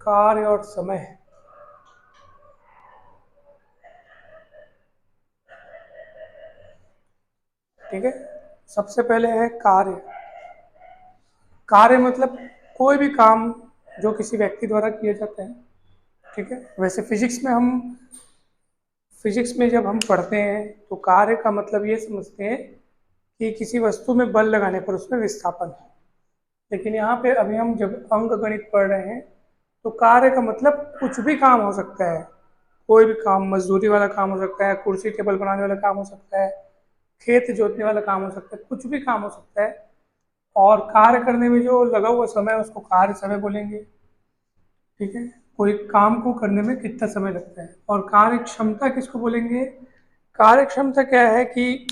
कार्य और समय। ठीक है, सबसे पहले है कार्य। कार्य मतलब कोई भी काम जो किसी व्यक्ति द्वारा किए जाते हैं। ठीक है, वैसे फिजिक्स में जब हम पढ़ते हैं तो कार्य का मतलब ये समझते हैं कि किसी वस्तु में बल लगाने पर उसमें विस्थापन है। लेकिन यहाँ पे अभी हम जब अंक गणित पढ़ रहे हैं तो कार्य का मतलब कुछ भी काम हो सकता है। कोई भी काम, मजदूरी वाला काम हो सकता है, कुर्सी टेबल बनाने वाला काम हो सकता है, खेत जोतने वाला काम हो सकता है, कुछ भी काम हो सकता है। और कार्य करने में जो लगा हुआ समय है उसको कार्य समय बोलेंगे। ठीक है, कोई काम को करने में कितना समय लगता है। और कार्य क्षमता किसको बोलेंगे? कार्य क्षमता क्या है कि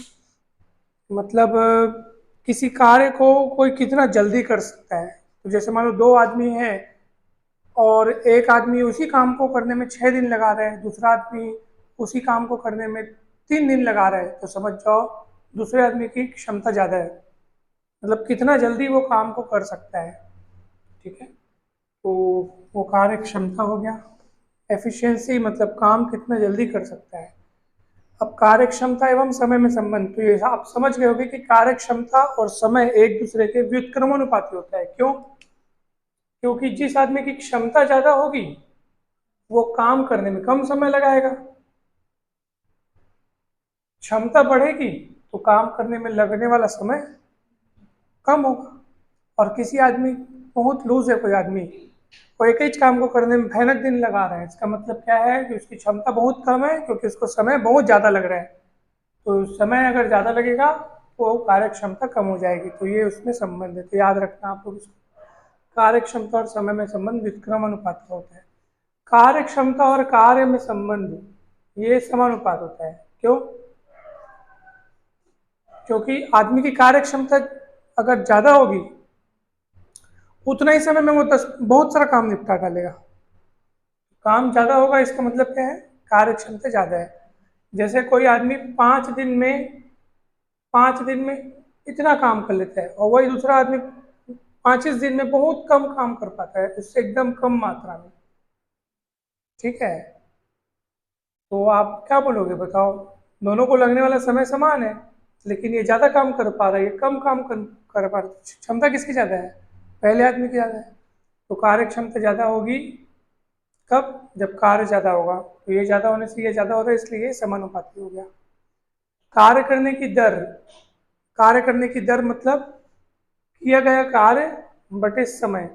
मतलब किसी कार्य को कोई कितना जल्दी कर सकता है। तो जैसे मान लो दो आदमी हैं और एक आदमी उसी काम को करने में 6 दिन लगा रहा है, दूसरा आदमी उसी काम को करने में 3 दिन लगा रहा है, तो समझ जाओ दूसरे आदमी की क्षमता ज़्यादा है, मतलब कितना जल्दी वो काम को कर सकता है। ठीक है, तो वो कार्य क्षमता हो गया। एफिशिएंसी मतलब काम कितना जल्दी कर सकता है। अब कार्य क्षमता एवं समय में संबंध, तो ये आप समझ गए होंगे कि कार्य क्षमता और समय एक दूसरे के व्युत्क्रमानुपाती होता है। क्यों? क्योंकि जिस आदमी की क्षमता ज्यादा होगी वो काम करने में कम समय लगाएगा, क्षमता बढ़ेगी तो काम करने में लगने वाला समय कम होगा। और किसी आदमी बहुत लूज है, कोई आदमी वो एक ही काम को करने में भयानक दिन लगा रहा है, इसका मतलब क्या है कि उसकी क्षमता बहुत कम है क्योंकि उसको समय बहुत ज़्यादा लग रहा है। तो समय अगर ज़्यादा लगेगा तो कार्य क्षमता कम हो जाएगी। तो ये उसमें संबंध है, तो याद रखना आप लोग इसको। कार्य क्षमता और समय में संबंध व्युत्क्रम अनुपात का होता है। कार्य क्षमता और कार्य में संबंध ये समानुपात होता है। क्यों? क्योंकि आदमी की कार्य क्षमता अगर ज़्यादा होगी उतना ही समय में वो बहुत सारा काम निपटा डालेगा। काम ज़्यादा होगा इसका मतलब क्या है? कार्य क्षमता ज़्यादा है। जैसे कोई आदमी 5 दिन में इतना काम कर लेता है और वही दूसरा आदमी 25 दिन में बहुत कम काम कर पाता है, उससे एकदम कम मात्रा में। ठीक है, तो आप क्या बोलोगे बताओ? दोनों को लगने वाला समय समान है, लेकिन ये ज़्यादा काम कर पा रहा है, ये कम काम कर पा रहा है। क्षमता किसकी ज़्यादा है? पहले आदमी की ज़्यादा है। तो कार्य क्षमता ज़्यादा होगी कब? जब कार्य ज़्यादा होगा। तो ये ज़्यादा होने से ये ज़्यादा हो रहा है, इसलिए ये समानुपाती हो गया। कार्य करने की दर। कार्य करने की दर मतलब किया गया कार्य बटे समय,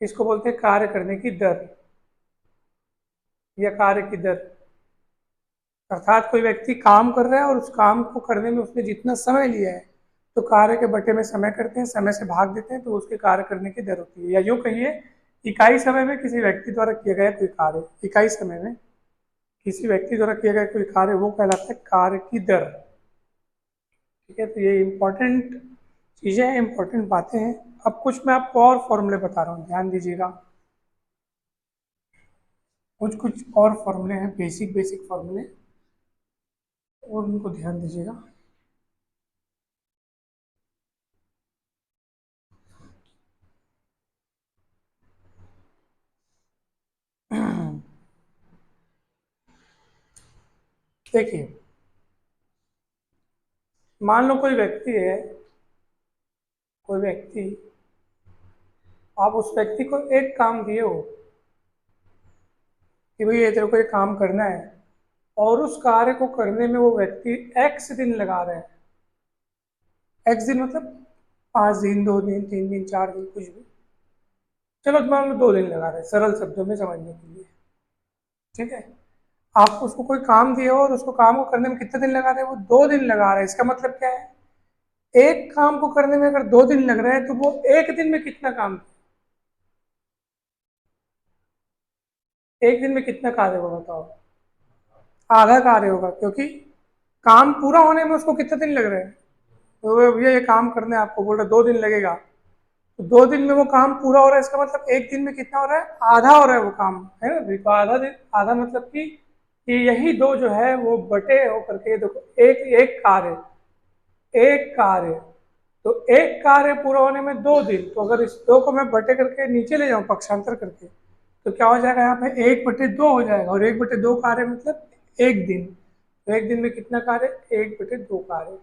इसको बोलते हैं कार्य करने की दर या कार्य की दर। अर्थात कोई व्यक्ति काम कर रहा है और उस काम को करने में उसने जितना समय लिया है तो कार्य के बटे में समय करते हैं, समय से भाग देते हैं, तो उसके कार्य करने की दर होती है। या यूँ कहिए, इकाई समय में किसी व्यक्ति द्वारा किया गया कोई कार्य, इकाई समय में किसी व्यक्ति द्वारा किया गया कोई कार्य, वो कहलाता है कार्य की दर। ठीक है, तो ये इंपॉर्टेंट चीज़ें हैं, इंपॉर्टेंट बातें हैं। अब कुछ मैं आपको और फॉर्मूले बता रहा हूँ, ध्यान दीजिएगा। कुछ कुछ और फॉर्मूले हैं, बेसिक बेसिक फॉर्मूले, और उनको ध्यान दीजिएगा। देखिए, मान लो कोई व्यक्ति है, कोई व्यक्ति, आप उस व्यक्ति को एक काम दिए हो कि भाई ये तेरे को एक काम करना है, और उस कार्य को करने में वो व्यक्ति एक्स दिन लगा रहा है। एक्स दिन मतलब 5 दिन, 2 दिन, 3 दिन, 4 दिन, कुछ भी। चलो मान लो 2 दिन लगा रहे हैं, सरल शब्दों में समझने के लिए। ठीक है, आप उसको कोई काम दिए हो और उसको काम को करने में कितने दिन लगा रहे हैं? वो 2 दिन लगा रहे हैं। इसका मतलब क्या है? एक काम को करने में अगर 2 दिन लग रहे हैं तो वो एक दिन में कितना काम, एक दिन में कितना कार्य होगा बताओ? आधा कार्य होगा, क्योंकि काम पूरा होने में उसको कितने दिन लग रहे हैं? तो भैया ये काम करने आपको बोल रहे 2 दिन लगेगा, तो 2 दिन में वो काम पूरा हो रहा है, इसका मतलब एक दिन में कितना हो रहा है? आधा हो रहा है वो काम, है ना? तो आधा दिन, आधा मतलब कि यही दो जो है वो बटे होकर के, देखो एक एक कार्य, एक कार्य, तो एक कार्य पूरा होने में 2 दिन, तो अगर इस दो को मैं बटे करके नीचे ले जाऊं पक्षांतर करके, तो क्या हो जाएगा यहाँ पे 1/2 हो जाएगा, और 1/2 कार्य मतलब एक दिन। तो एक दिन में कितना कार्य? 1/2 कार्य।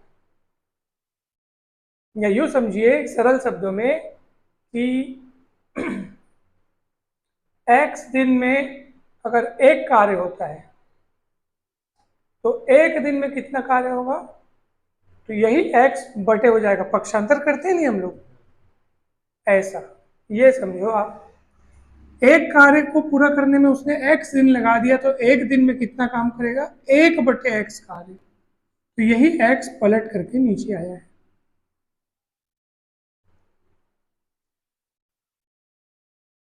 या यूं समझिए सरल शब्दों में कि x दिन में अगर एक कार्य होता है तो एक दिन में कितना कार्य होगा? तो यही x बटे हो जाएगा, पक्षांतर करते हैं नहीं हम लोग, ऐसा। ये समझो आप, एक कार्य को पूरा करने में उसने x दिन लगा दिया तो एक दिन में कितना काम करेगा? 1/x कार्य। तो यही x पलट करके नीचे आया है।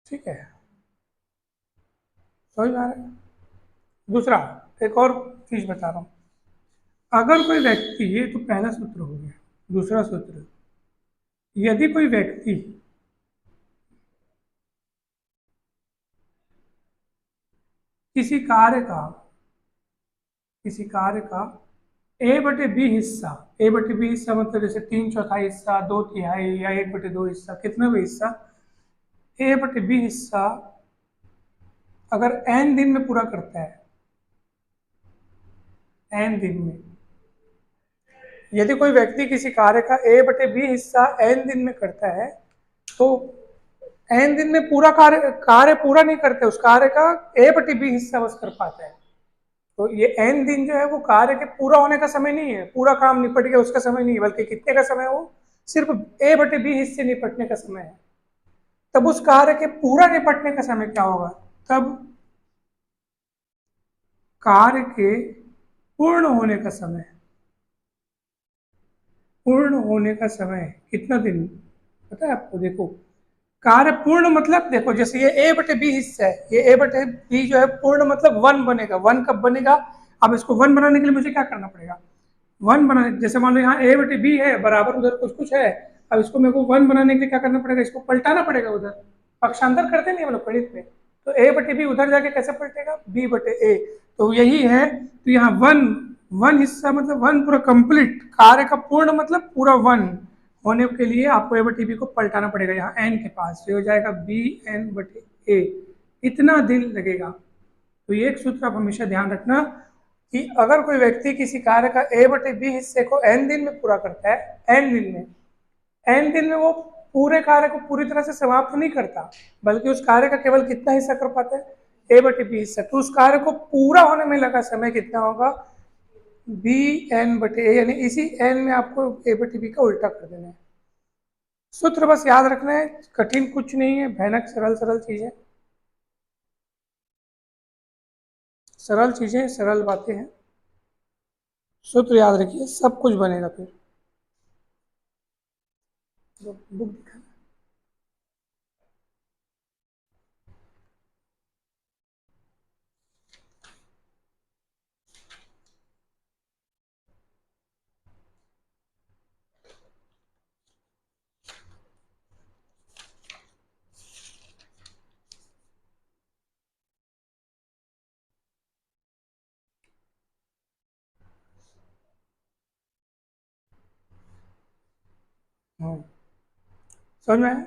ठीक है, समझ में आ रहा है? दूसरा, एक और चीज बता रहा हूं। अगर कोई व्यक्ति, ये तो पहला सूत्र हो गया। दूसरा सूत्र, यदि कोई व्यक्ति किसी कार्य का a/b हिस्सा, a/b हिस्सा मतलब जैसे 3/4 हिस्सा, 2/3 या 1/2 हिस्सा, कितना भी हिस्सा, a/b हिस्सा अगर n दिन में पूरा करता है, n दिन में, यदि कोई व्यक्ति किसी कार्य का a/b हिस्सा n दिन में करता है तो n दिन में पूरा कार्य पूरा नहीं करते, उस कार्य का a/b हिस्सा बस कर पाता है। तो ये n दिन जो है वो कार्य के पूरा होने का समय नहीं है, पूरा काम निपट गया उसका समय नहीं है, बल्कि कितने का समय है वो? सिर्फ a/b हिस्से निपटने का समय है। तब उस कार्य के पूरा निपटने का समय क्या होगा? तब कार्य के पूर्ण होने का समय, पूर्ण होने का समय कितना दिन पता है आपको? देखो, कार्य पूर्ण मतलब, देखो जैसे ये a/b हिस्सा है, ये a/b जो है पूर्ण मतलब 1 बनेगा। 1 कब बनेगा? अब इसको 1 बनाने के लिए मुझे क्या करना पड़ेगा? 1 बनाने, जैसे मान लो यहाँ a/b है बराबर, उधर कुछ कुछ है, अब इसको मेरे को 1 बनाने के लिए क्या करना पड़ेगा? इसको पलटाना पड़ेगा उधर। पक्षांतर करते नहीं हम लोग गणित में, तो a/b उधर जाके कैसे पलटेगा? b/a। तो यही है, तो यहाँ 1 हिस्सा मतलब 1 पूरा कंप्लीट, कार्य का पूर्ण मतलब पूरा 1 होने के लिए आपको a/b को पलटाना पड़ेगा यहाँ n के पास, तो हो जाएगा bn/a, इतना दिन लगेगा। तो ये एक सूत्र आप हमेशा ध्यान रखना कि अगर कोई व्यक्ति किसी कार्य का a/b हिस्से को n दिन में पूरा करता है, n दिन में वो पूरे कार्य को पूरी तरह से समाप्त नहीं करता, बल्कि उस कार्य का केवल कितना हिस्सा कर पाता है? a/b हिस्सा। तो उस कार्य को पूरा होने में लगा समय कितना होगा? bn/a, यानी इसी n में आपको a/b का उल्टा कर देना है। सूत्र बस याद रखना है, कठिन कुछ नहीं है, भयानक सरल सरल चीजें, सरल चीजें, सरल बातें हैं। सूत्र याद रखिए, सब कुछ बनेगा फिर। बुक दिखा। समझ में आया?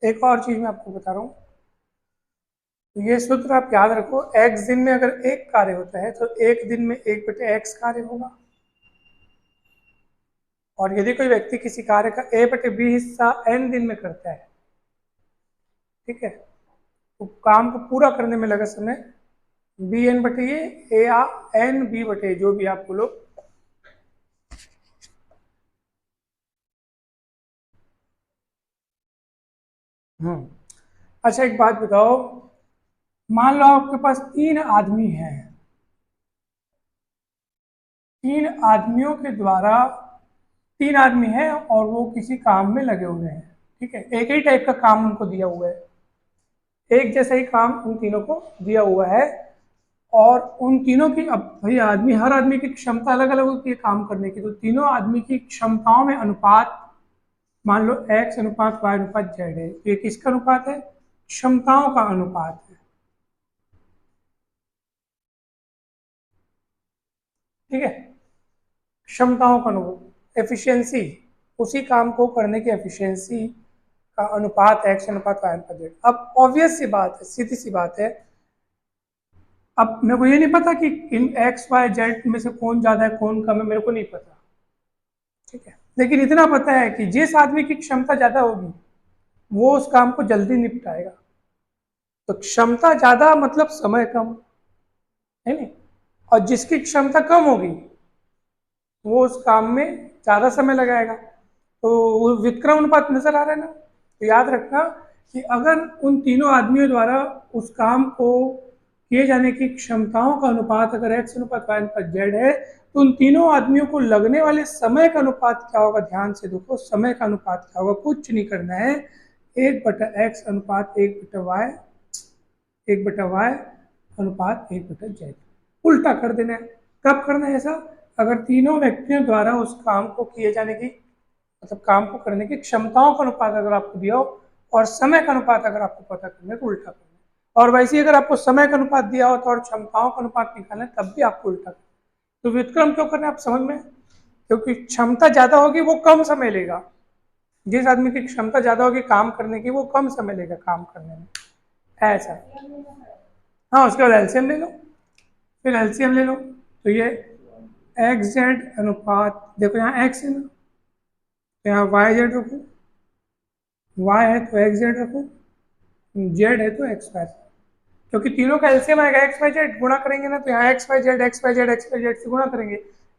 एक और चीज मैं आपको बता रहा हूँ, तो ये सूत्र आप याद रखो, x दिन में अगर एक कार्य होता है तो एक दिन में 1/x कार्य होगा। और यदि कोई व्यक्ति किसी कार्य का a/b हिस्सा n दिन में करता है, ठीक है, तो काम को पूरा करने में लगा समय bn/a, a या n/b/a, जो भी आप बोलो। अच्छा एक बात बताओ, मान लो आपके पास 3 आदमी हैं, 3 आदमियों के द्वारा, 3 आदमी हैं और वो किसी काम में लगे हुए हैं, ठीक है, एक ही टाइप का काम उनको दिया हुआ है, एक जैसा ही काम उन तीनों को दिया हुआ है, और उन तीनों की, अब भाई आदमी, हर आदमी की क्षमता अलग अलग होती है काम करने की, तो तीनों आदमी की क्षमताओं में अनुपात, मान लो x/y/z है, ये किसका अनुपात है? क्षमताओं का अनुपात है, ठीक है, क्षमताओं का अनुपात, एफिशिएंसी, उसी काम को करने की एफिशिएंसी का अनुपात x अनुपात y अनुपात z। अब ऑब्वियस सी बात है, सीधी सी बात है, अब मेरे को ये नहीं पता कि इन x y z में से कौन ज़्यादा है कौन कम है, मेरे को नहीं पता, ठीक है। लेकिन इतना पता है कि जिस आदमी की क्षमता ज़्यादा होगी वो उस काम को जल्दी निपटाएगा। तो क्षमता ज़्यादा मतलब समय कम, है नहीं, और जिसकी क्षमता कम होगी वो उस काम में ज़्यादा समय लगाएगा। तो वो व्युत्क्रम अनुपात नजर आ रहा है ना। तो याद रखना कि अगर उन तीनों आदमियों द्वारा उस काम को किए जाने की क्षमताओं का अनुपात अगर x अनुपात y अनुपात z है, तो उन तीनों आदमियों को लगने वाले समय का अनुपात क्या होगा, ध्यान से देखो, समय का अनुपात क्या होगा, कुछ नहीं करना है, 1/x अनुपात 1/y, 1/y अनुपात 1/z, उल्टा कर देना है। कब करना है ऐसा? अगर तीनों व्यक्तियों द्वारा उस काम को किए जाने की मतलब काम को करने की क्षमताओं का अनुपात अगर आपको दिया हो और समय का अनुपात अगर आपको पता करना है तो उल्टा करना है। और वैसे ही अगर आपको समय का अनुपात दिया हो तो और क्षमताओं का अनुपात निकालना है तब भी आपको उल्टा करना है। तो व्युत्क्रम क्यों करना है आप समझ में? क्योंकि क्षमता ज्यादा होगी वो कम समय लेगा, जिस आदमी की क्षमता ज्यादा होगी काम करने की वो कम समय लेगा काम करने में, ऐसा। हाँ, उसके बाद एलसीएम ले लो, फिर एलसीएम ले लो तो ये एक्स जेड अनुपात, देखो यहाँ एक्स है ना, तो यहाँ वाई जेड रखो, वाई है तो एक्स जेड रखो, जेड है तो एक्स वाई, क्योंकि तीनों का एलसीएम आएगा एक्स वाई जेड, गुणा करेंगे ना तो यहाँ x y z x y z x y z से गुणा करेंगे,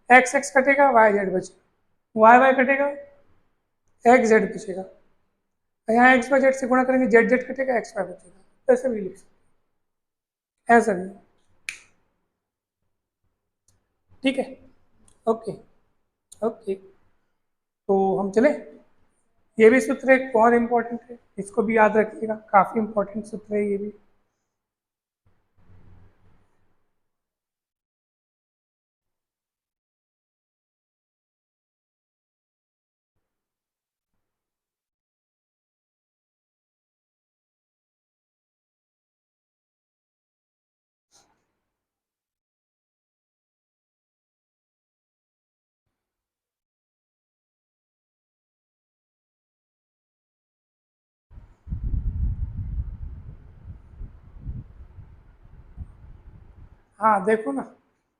एक्स एक्स कटेगा वाई जेड बचेगा, वाई वाई कटेगा एक्स जेड बचेगा, यहाँ एक्स वाई जेड से गुणा करेंगे जेड जेड कटेगा एक्स वाई बचेगा। ऐसे भी लिख सकते, ऐसा भी, ठीक है, ओके ओके। तो हम चले, ये भी सूत्र एक बहुत इंपॉर्टेंट है, इसको भी याद रखिएगा, काफी इंपॉर्टेंट सूत्र है ये भी। हाँ देखो ना,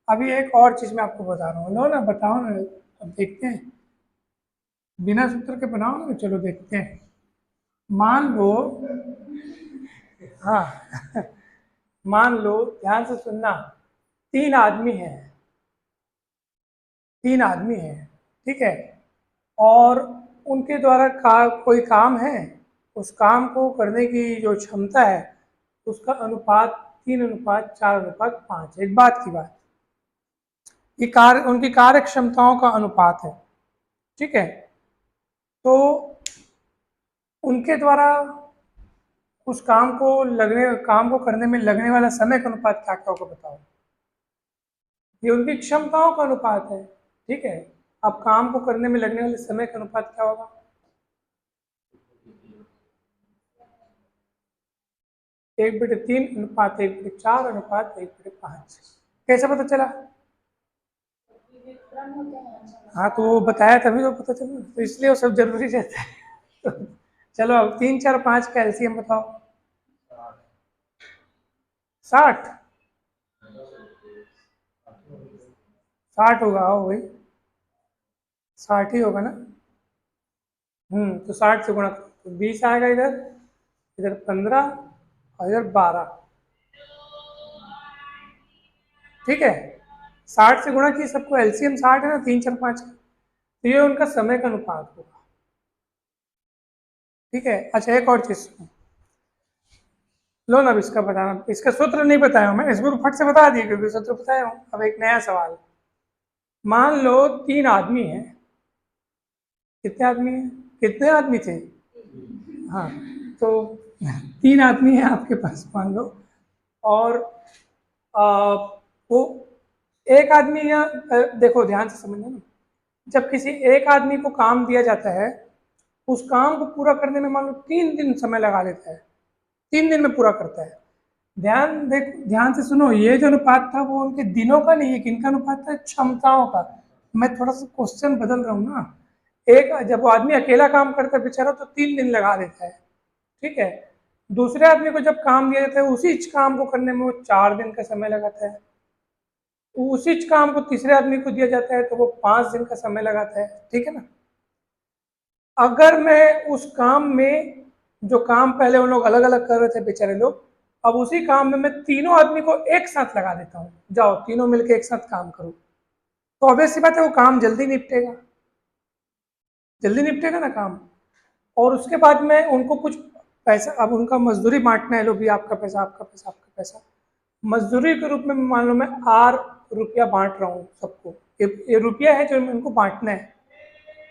अभी एक और चीज मैं आपको बता रहा हूँ, लो ना, बताओ ना, अब देखते हैं, बिना सूत्र के बनाओ ना, चलो देखते हैं। मान लो, हाँ मान लो, ध्यान से सुनना, तीन आदमी हैं, तीन आदमी हैं, ठीक है, और उनके द्वारा कोई काम है, उस काम को करने की जो क्षमता है उसका अनुपात 3:4:5। एक बात की बात, ये कार्य उनकी कार्य क्षमताओं का अनुपात है, ठीक है। तो उनके द्वारा उस काम को करने में लगने वाला समय का अनुपात क्या क्या होगा बताओ। ये उनकी क्षमताओं का अनुपात है, ठीक है। अब काम को करने में लगने वाले समय का अनुपात क्या होगा? 1/3 अनुपात 1/4 अनुपात 1/5। कैसे पता चला? हाँ तो वो बताया तभी तो पता चला, तो इसलिए वो सब जरूरी रहता है। तो चलो अब 3, 4, 5 का एलसीएम बताओ। 60, 60 होगा, आओ भाई, 60 ही होगा ना। तो 60 से गुणा करो तो 20 आएगा, इधर इधर 15 और इधर 12, ठीक है। 60 से गुणा की, सबको एलसीएम 60 है ना, 3, 4, 5 का, तो ये उनका समय का अनुपात होगा, ठीक है। अच्छा एक और चीज सुनो, लो ना, अब इसका बताना, इसका सूत्र नहीं बताया हूं मैं, इसको तो फट से बता दिए क्योंकि सूत्र बताया हूं। अब एक नया सवाल, मान लो तीन आदमी हैं, कितने आदमी हैं, कितने आदमी थे, हाँ, तो तीन आदमी हैं आपके पास मान लो, और वो एक आदमी या देखो ध्यान से समझना ना, जब किसी एक आदमी को काम दिया जाता है, उस काम को पूरा करने में मान लो 3 दिन समय लगा लेता है, 3 दिन में पूरा करता है। ध्यान से सुनो, ये जो अनुपात था वो उनके दिनों का नहीं है, किनका अनुपात था, क्षमताओं का। मैं थोड़ा सा क्वेश्चन बदल रहा हूँ ना, एक जब वो आदमी अकेला काम करता है बेचारा तो 3 दिन लगा देता है, ठीक है। दूसरे आदमी को जब काम दिया जाता है उसी काम को करने में वो 4 दिन का समय लगाता है। उसी काम को तीसरे आदमी को दिया जाता है तो वो 5 दिन का समय लगाता है, ठीक है ना। अगर मैं उस काम में, जो काम पहले उन लोग अलग अलग कर रहे थे बेचारे लोग, अब उसी काम में मैं तीनों आदमी को एक साथ लगा देता हूँ, जाओ तीनों मिलकर एक साथ काम करो, तो ऑब्वियस सी बात है वो काम जल्दी निपटेगा, जल्दी निपटेगा ना काम। और उसके बाद में उनको कुछ पैसा, अब उनका मजदूरी बांटना है, लो भी आपका पैसा आपका पैसा आपका पैसा, मजदूरी के रूप में मान लो मैं ₹8 बांट रहा हूँ सबको, ये रुपया है जो इनको बांटना है,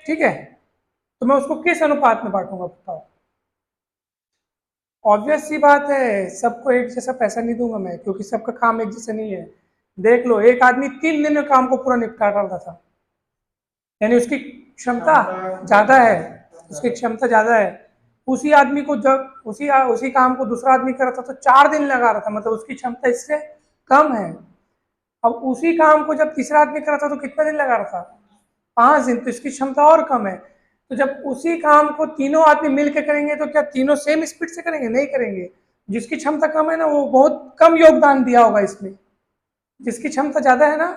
ठीक है। तो मैं उसको किस अनुपात में बांटूंगा बताओ। ऑब्वियस सी बात है, सबको एक जैसा पैसा नहीं दूंगा मैं, क्योंकि सबका काम एक जैसा नहीं है। देख लो, एक आदमी 3 दिन में काम को पूरा निपटा डालता था, यानी उसकी क्षमता ज्यादा है, उसकी क्षमता ज्यादा है। उसी आदमी को जब उसी काम को दूसरा आदमी कर रहा था तो 4 दिन लगा रहा था, मतलब उसकी क्षमता इससे कम है। अब उसी काम को जब तीसरा आदमी कर रहा था तो कितना दिन लगा रहा था, 5 दिन, तो इसकी क्षमता और कम है। तो जब उसी काम को तीनों आदमी मिलकर करेंगे तो क्या तीनों सेम स्पीड से करेंगे? नहीं करेंगे। जिसकी क्षमता कम है ना वो बहुत कम योगदान दिया होगा इसमें, जिसकी क्षमता ज्यादा है ना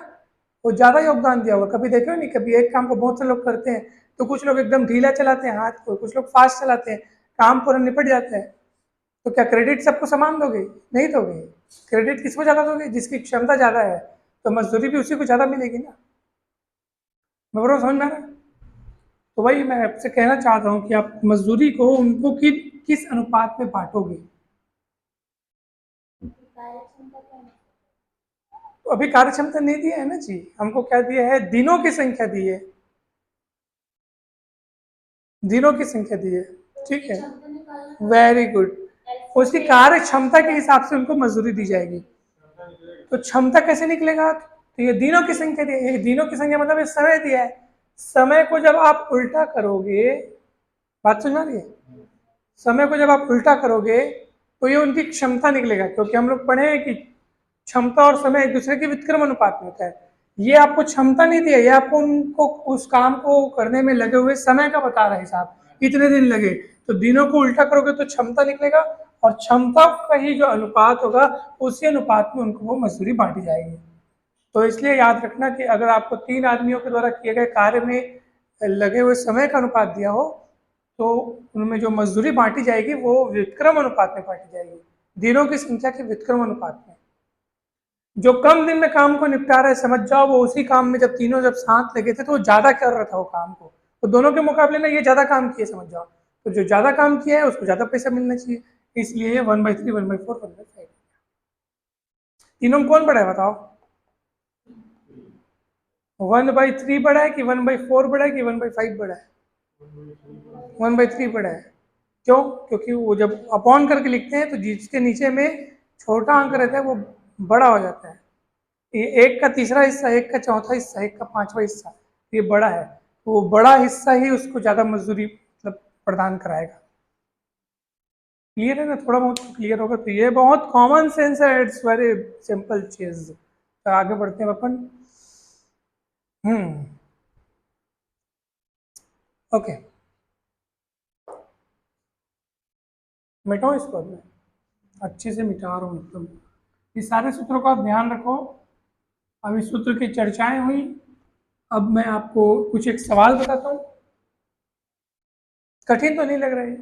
वो ज्यादा योगदान दिया होगा। कभी देखो नहीं, कभी एक काम को बहुत से लोग करते हैं तो कुछ लोग एकदम ढीला चलाते हैं हाथ को, कुछ लोग फास्ट चलाते हैं, काम पूरा निपट जाता है। तो क्या क्रेडिट सबको समान दोगे? नहीं दोगे। क्रेडिट किसको ज्यादा दोगे? जिसकी क्षमता ज्यादा है, तो मजदूरी भी उसी को ज्यादा मिलेगी ना। मैं बोल रहा हूँ, समझ में आ रहा है? तो वही मैं आपसे कहना चाहता हूँ कि आप मजदूरी को उनको किस अनुपात में बांटोगे। तो अभी कार्य क्षमता नहीं दिया है ना जी, हमको क्या दिया है? दिनों की संख्या दी है, दिनों की संख्या दी है, ठीक है। Very good. उसकी कार्य क्षमता के हिसाब से उनको मजदूरी दी जाएगी। तो क्षमता कैसे निकलेगा? तो ये दिनों की संख्या दी है, दिनों की संख्या मतलब ये समय दिया है। समय को जब आप उल्टा करोगे, बात समझ आ रही है? समय को जब आप उल्टा करोगे तो ये उनकी क्षमता निकलेगा, क्योंकि हम लोग पढ़े हैं कि क्षमता और समय एक दूसरे के व्युत्क्रम अनुपात में होता है। ये आपको क्षमता नहीं दिया, ये आपको उनको उस काम को करने में लगे हुए समय का बता रहा है हिसाब, कितने दिन लगे। तो दिनों को उल्टा करोगे तो क्षमता निकलेगा, और क्षमता का ही जो अनुपात होगा उसी अनुपात में उनको वो मजदूरी बांटी जाएगी। तो इसलिए याद रखना कि अगर आपको 3 आदमियों के द्वारा किए गए कार्य में लगे हुए समय का अनुपात दिया हो तो उनमें जो मजदूरी बांटी जाएगी वो व्युत्क्रम अनुपात में बांटी जाएगी, दिनों की संख्या के व्युत्क्रम अनुपात में। जो कम दिन में काम को निपटा रहा है, समझ जाओ वो उसी काम में जब तीनों जब साथ लगे थे तो वो ज्यादा कर रहा था वो काम को, तो दोनों के मुकाबले में ये ज्यादा काम किए, समझ जाओ। तो जो ज्यादा काम किया है उसको ज्यादा पैसा मिलना चाहिए, इसलिए ये 1/3, 1/4, 1/5। तीनों में कौन बड़ा है बताओ? 1/3 बड़ा है कि 1/4 बड़ा है कि 1/5 बड़ा है? 1/3 बड़ा है। क्यों? क्योंकि वो जब अपॉन करके लिखते हैं तो जिसके नीचे में छोटा अंक रहता है वो बड़ा हो जाता है। ये एक का तीसरा हिस्सा, एक का चौथा हिस्सा, एक का पांचवा हिस्सा, ये बड़ा है, तो वो बड़ा हिस्सा ही उसको ज्यादा मजदूरी मतलब प्रदान कराएगा। क्लियर है ना? थोड़ा बहुत क्लियर होगा तो ये बहुत कॉमन सेंस है, इट्स वेरी सिंपल चीज। तो आगे बढ़ते हैं अपन। हम्म, ओके, मिटाओ इसको, मैं अच्छे से मिटा रहा हूँ एकदम। इस सारे सूत्रों का आप ध्यान रखो। अब इस सूत्र की चर्चाएं हुई, अब मैं आपको कुछ एक सवाल बताता हूँ। कठिन तो नहीं लग रहा है,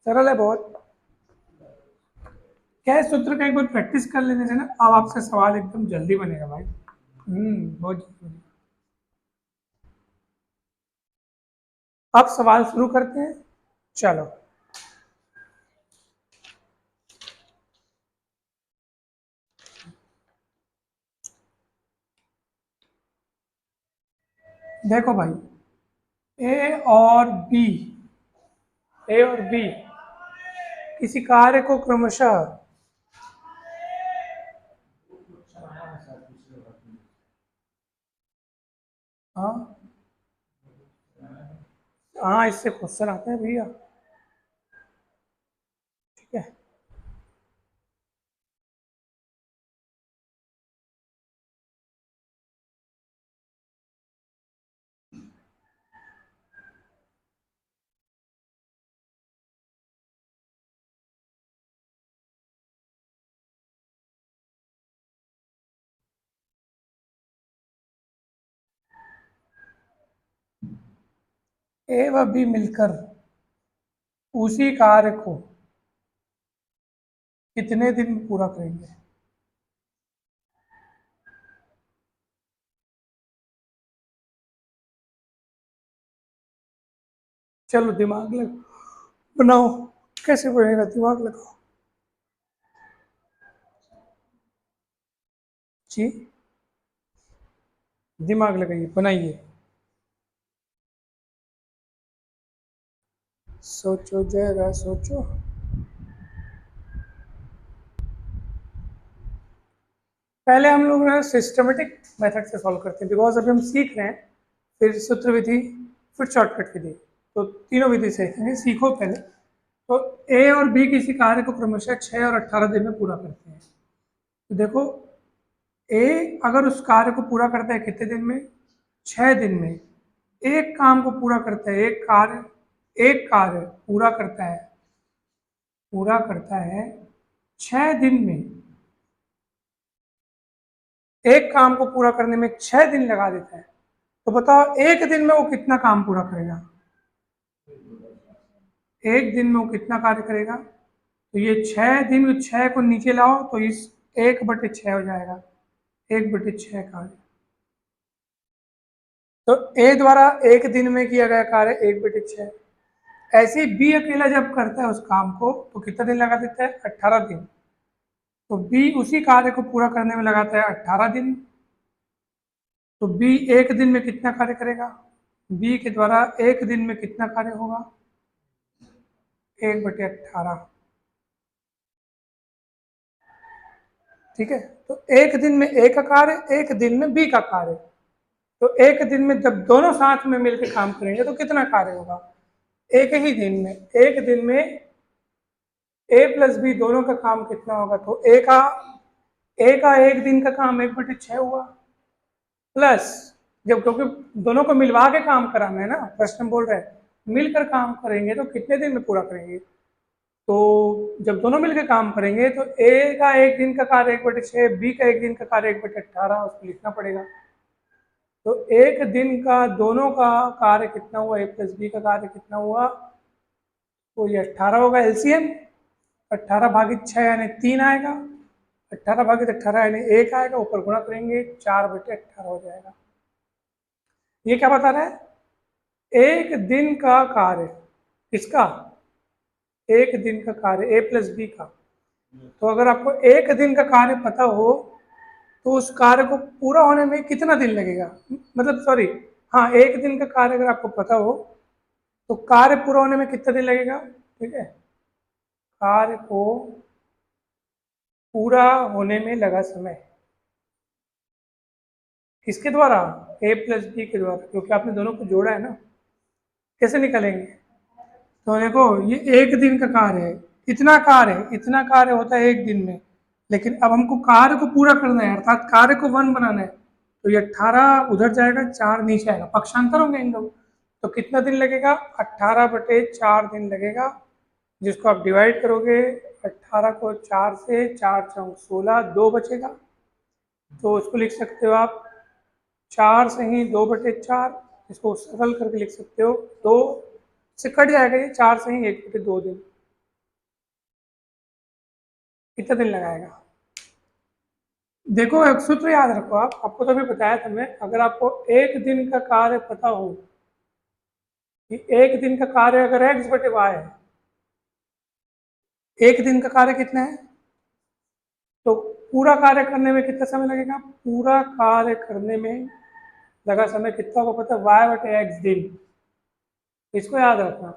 सरल है बहुत। क्या है, सूत्र का एक बार प्रैक्टिस कर लेने से ना अब आपसे सवाल एकदम जल्दी बनेगा भाई। बहुत जल्दी बनेगा। अब सवाल शुरू करते हैं, चलो। देखो भाई, ए और बी, ए और बी किसी कार्य को क्रमशः, हाँ हाँ इससे क्वेश्चन आते हैं भैया, ठीक है। ए व बी मिलकर उसी कार्य को कितने दिन में पूरा करेंगे? चलो दिमाग बनाओ, कैसे बनेगा, दिमाग लगाओ जी, दिमाग लगाइए, बनाइए, सोचो जरा सोचो। पहले हम लोग ना सिस्टमेटिक मेथड से सॉल्व करते हैं, बिकॉज अभी हम सीख रहे हैं, फिर सूत्र विधि, फिर शॉर्टकट विधि, तो तीनों विधि सीखेंगे, सीखो पहले। तो ए और बी किसी कार्य को क्रमशः 6 और 18 दिन में पूरा करते हैं। तो देखो, ए अगर उस कार्य को पूरा करता है कितने दिन में? 6 दिन में। एक काम को पूरा करता है, एक कार्य पूरा करता है 6 दिन में। एक काम को पूरा करने में 6 दिन लगा देता है, तो बताओ एक दिन में वो कितना काम पूरा करेगा? एक दिन में वो कितना कार्य करेगा? तो ये 6 दिन, 6 को नीचे लाओ तो इस 1/6 हो जाएगा, 1/6 कार्य। तो ए द्वारा एक दिन में किया गया कार्य 1/6। ऐसे ही बी अकेला जब करता है उस काम को तो कितना दिन लगा देता है? 18 दिन। तो बी उसी कार्य को पूरा करने में लगाता है 18 दिन। तो बी एक दिन में कितना कार्य करेगा? बी के द्वारा एक दिन में कितना कार्य होगा? 1/18। ठीक है, तो एक दिन में ए का कार्य, एक दिन में बी का कार्य। तो एक दिन में जब दोनों साथ में मिलकर काम करेंगे तो कितना कार्य होगा? एक ही दिन में, एक दिन में ए प्लस बी दोनों का काम कितना होगा? तो ए का एक दिन का काम 1/6 हुआ, प्लस जब, क्योंकि दोनों को मिलवा के काम कराना है ना, प्रश्न बोल रहे हैं मिलकर काम करेंगे तो कितने दिन में पूरा करेंगे? तो जब दोनों मिलकर काम करेंगे तो ए का एक दिन का कार्य 1/6, बी का एक दिन का कार्य 1/18, उसको लिखना पड़ेगा। तो एक दिन का दोनों का कार्य कितना हुआ? ए प्लस बी का कार्य कितना हुआ? तो ये 18 होगा, एलसीएम 18/6 यानी 3 आएगा, 18/18 यानी 1 आएगा, ऊपर गुणा करेंगे 4/18 हो जाएगा। ये क्या बता रहा है? एक दिन का कार्य, किसका? एक दिन का कार्य ए प्लस बी का। तो अगर आपको एक दिन का कार्य पता हो तो उस कार्य को पूरा होने में कितना दिन लगेगा? मतलब सॉरी, हाँ, एक दिन का कार्य अगर आपको पता हो तो कार्य पूरा होने में कितना दिन लगेगा? ठीक है, कार्य को पूरा होने में लगा समय किसके द्वारा? ए प्लस बी के द्वारा, क्योंकि आपने दोनों को जोड़ा है ना। कैसे निकालेंगे? तो देखो, ये एक दिन का कार्य है, इतना कार्य होता है एक दिन में, लेकिन अब हमको कार्य को पूरा करना है, अर्थात कार्य को 1 बनाना है। तो ये 18 उधर जाएगा, 4 नीचे आएगा, पक्षांतर होंगे इन लोग। तो कितना दिन लगेगा? 18/4 दिन लगेगा, जिसको आप डिवाइड करोगे 18 को 4 से, 4×4 = 16, 2 बचेगा। तो उसको लिख सकते हो आप 4 से ही 2/4, इसको सरल करके लिख सकते हो, 2 से कट जाएगा ये, 4 से ही 1/2 दिन। कितना दिन लगाएगा? देखो, एक सूत्र याद रखो, आपको तो अभी बताया था मैं, अगर आपको एक दिन का कार्य पता हो कि एक दिन का कार्य अगर x/y है, एक दिन का कार्य कितना है, तो पूरा कार्य करने में कितना समय लगेगा? पूरा कार्य करने में लगा समय कितना होगा पता है? y/x दिन। इसको याद रखना,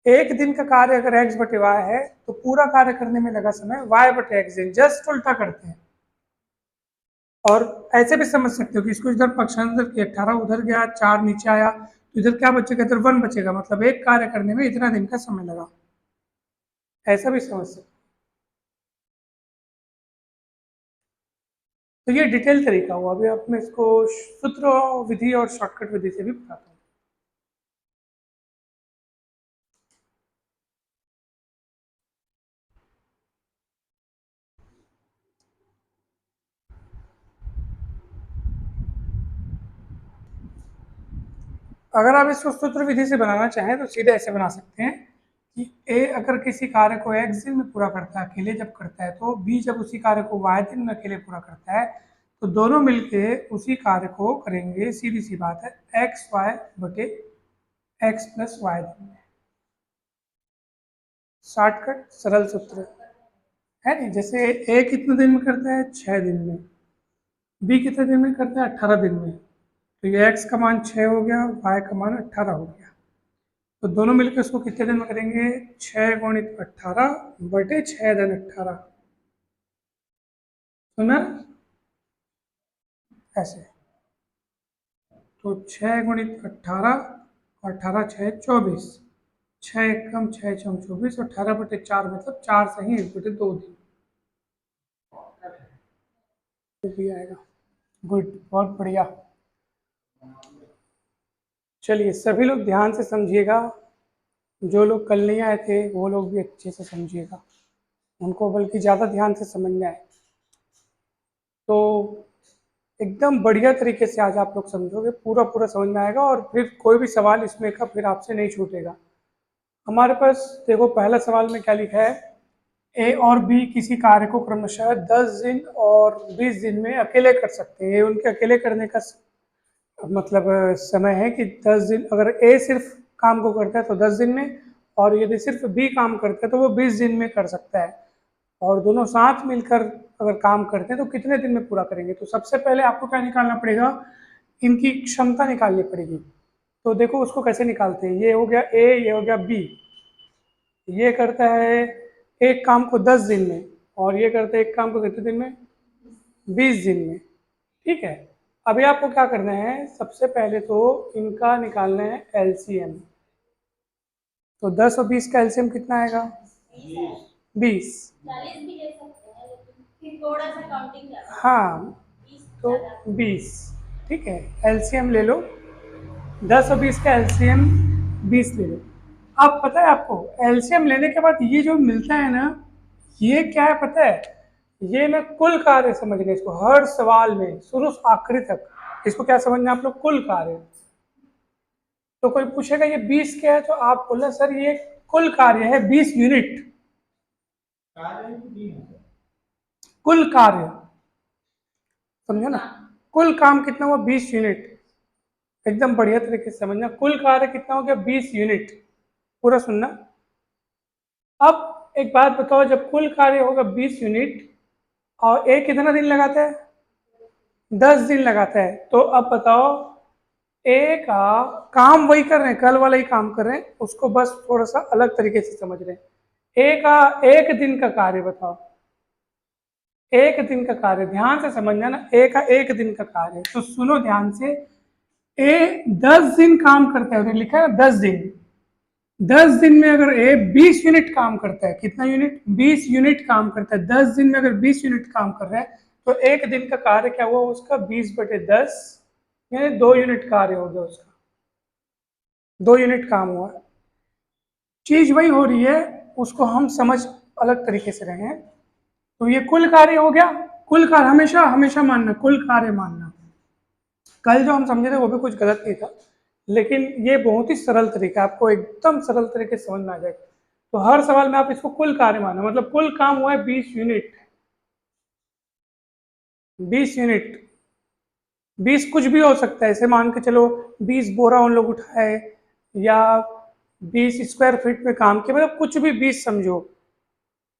एक दिन का कार्य अगर x/y है तो पूरा कार्य करने में लगा समय y/x दिन। जस्ट उल्टा करते हैं, और ऐसे भी समझ सकते हो कि इसको इधर पक्षांतर किया, 18 उधर गया, 4 नीचे आया, तो इधर क्या बचेगा? इधर 1 बचेगा, मतलब एक कार्य करने में इतना दिन का समय लगा, ऐसा भी समझ सकते। तो ये डिटेल तरीका हुआ, अभी आप मैं इसको सूत्र विधि और शॉर्टकट विधि से भी बताता हूँ। अगर आप इसको सूत्र विधि से बनाना चाहें तो सीधे ऐसे बना सकते हैं कि ए अगर किसी कार्य को x दिन में पूरा करता है अकेले जब करता है, तो b जब उसी कार्य को y दिन में अकेले पूरा करता है, तो दोनों मिलके उसी कार्य को करेंगे, सीधी सी बात है, एक्स वाई बटे एक्स प्लस वाई दिन में। शॉर्टकट सरल सूत्र है नहीं। जैसे ए कितने दिन में करता है, 6 दिन में, बी कितने दिन में करता है, 18 दिन में, तो ये x का मान 6 हो गया, y का मान 18 हो गया, तो दोनों मिलकर इसको कितने दिन में करेंगे, 6 गुणित 18 बटे 6 धन 18, सुना ऐसे, तो 6 गुणित 18 और 18 6 24, 6 एक कम 6 6 24, 18 बटे 4 मतलब 4 सही 1 बटे 2 दिन भी आएगा। गुड, बहुत बढ़िया। चलिए सभी लोग ध्यान से समझिएगा, जो लोग कल नहीं आए थे वो लोग भी अच्छे से समझिएगा, उनको बल्कि ज़्यादा ध्यान से समझना है। तो एकदम बढ़िया तरीके से आज आप लोग समझोगे, पूरा पूरा समझ में आएगा, और फिर कोई भी सवाल इसमें का फिर आपसे नहीं छूटेगा। हमारे पास देखो पहला सवाल में क्या लिखा है, ए और बी किसी कार्य को क्रमशः 10 दिन और 20 दिन में अकेले कर सकते हैं। ये उनके अकेले करने का मतलब समय है कि 10 दिन, अगर ए सिर्फ काम को करता है तो 10 दिन में, और यदि सिर्फ बी काम करता है तो वो 20 दिन में कर सकता है, और दोनों साथ मिलकर अगर काम करते हैं तो कितने दिन में पूरा करेंगे। तो सबसे पहले आपको क्या निकालना पड़ेगा, इनकी क्षमता निकालनी पड़ेगी। तो देखो उसको कैसे निकालते हैं, ये हो गया ए, ये हो गया बी, ये करता है एक काम को 10 दिन में, और ये करता है एक काम को कितने दिन में, 20 दिन में, ठीक है। अभी आपको क्या करना है, सबसे पहले तो इनका निकालना है एलसीएम। तो 10 और 20 का एलसीएम कितना आएगा, 20। 40 भी ले सकते हैं लेकिन थोड़ा सा काउंटिंग ज्यादा, हाँ, तो 20, ठीक है, एलसीएम ले लो, 10 और 20 का एलसीएम 20 ले लो। अब पता है आपको एलसीएम लेने के बाद ये जो मिलता है ना, ये क्या है पता है, ये ना कुल कार्य समझना इसको, हर सवाल में शुरू से आखिरी तक इसको क्या समझना आप लोग, कुल कार्य। तो कोई पूछेगा ये 20 क्या है, तो आप बोला सर ये कुल कार्य है, 20 यूनिट कुल कार्य, समझो ना, कुल काम कितना हुआ, 20 यूनिट। एकदम बढ़िया तरीके से समझना, कुल कार्य कितना हो गया, 20 यूनिट, पूरा सुनना। अब एक बात बताओ, जब कुल कार्य होगा 20 यूनिट और एक कितना दिन लगाता है, 10 दिन लगाता है, तो अब बताओ ए का काम वही कर रहे हैं, कल वाला ही काम कर रहे हैं, उसको बस थोड़ा सा अलग तरीके से समझ रहे हैं। ए का एक दिन का कार्य बताओ, एक दिन का कार्य, ध्यान से समझना ना, ए का एक दिन का कार्य, तो सुनो ध्यान से, ए 10 दिन काम करता है, लिखा है 10 दिन, 10 दिन में अगर ए 20 यूनिट काम करता है, कितना यूनिट, 20 यूनिट काम करता है, 10 दिन में अगर 20 यूनिट काम कर रहा है, तो एक दिन का कार्य क्या हुआ उसका, 20/10, यानी 2 यूनिट कार्य हो गया उसका, 2 यूनिट काम हुआ। चीज वही हो रही है, उसको हम समझ अलग तरीके से रहे हैं। तो ये कुल कार्य हो गया, कुल कार्य हमेशा हमेशा मानना, कुल कार्य मानना। कल जो हम समझे थे वो भी कुछ गलत नहीं था, लेकिन ये बहुत ही सरल तरीका, आपको एकदम सरल तरीके से समझ में आ जाएगा। तो हर सवाल में आप इसको कुल कार्य मानना, मतलब कुल काम हुआ है 20 यूनिट, 20 यूनिट, 20 कुछ भी हो सकता है, ऐसे मान के चलो 20 बोरा उन लोग उठाए, या 20 स्क्वायर फीट में काम किया, मतलब कुछ भी 20 समझो,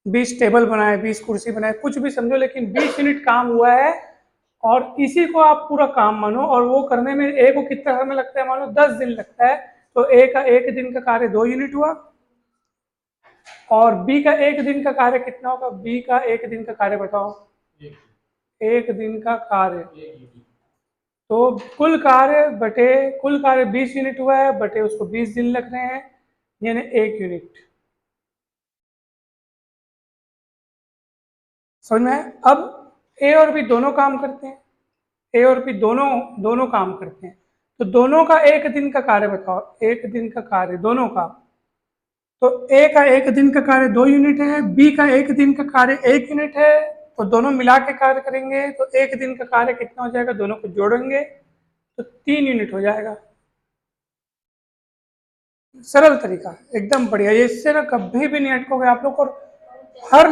20 टेबल बनाए, 20 कुर्सी बनाए, कुछ भी समझो, लेकिन 20 यूनिट काम हुआ है, और इसी को आप पूरा काम मानो। और वो करने में ए को कितना समय लगता है, मानो 10 दिन लगता है, तो ए का एक दिन का कार्य 2 यूनिट हुआ, और बी का एक दिन का कार्य कितना होगा, बी का एक दिन का कार्य बताओ, एक दिन का कार्य, तो कुल कार्य बटे कुल कार्य 20 यूनिट हुआ है, बटे उसको 20 दिन लग रहे हैं, यानी 1 यूनिट, समझ में आया। अब ए और बी दोनों काम करते हैं, ए और बी दोनों काम करते हैं, तो दोनों का एक दिन का कार्य बताओ, एक दिन का कार्य दोनों का, तो ए का एक दिन का कार्य 2 यूनिट है, बी का एक दिन का कार्य 1 यूनिट है, तो दोनों मिला के कार्य करेंगे, तो एक दिन का कार्य कितना हो जाएगा, दोनों को जोड़ेंगे तो 3 यूनिट हो जाएगा। सरल तरीका है, एकदम बढ़िया। ये इससे ना कभी भी नहीं अटकोगे आप लोग। और हर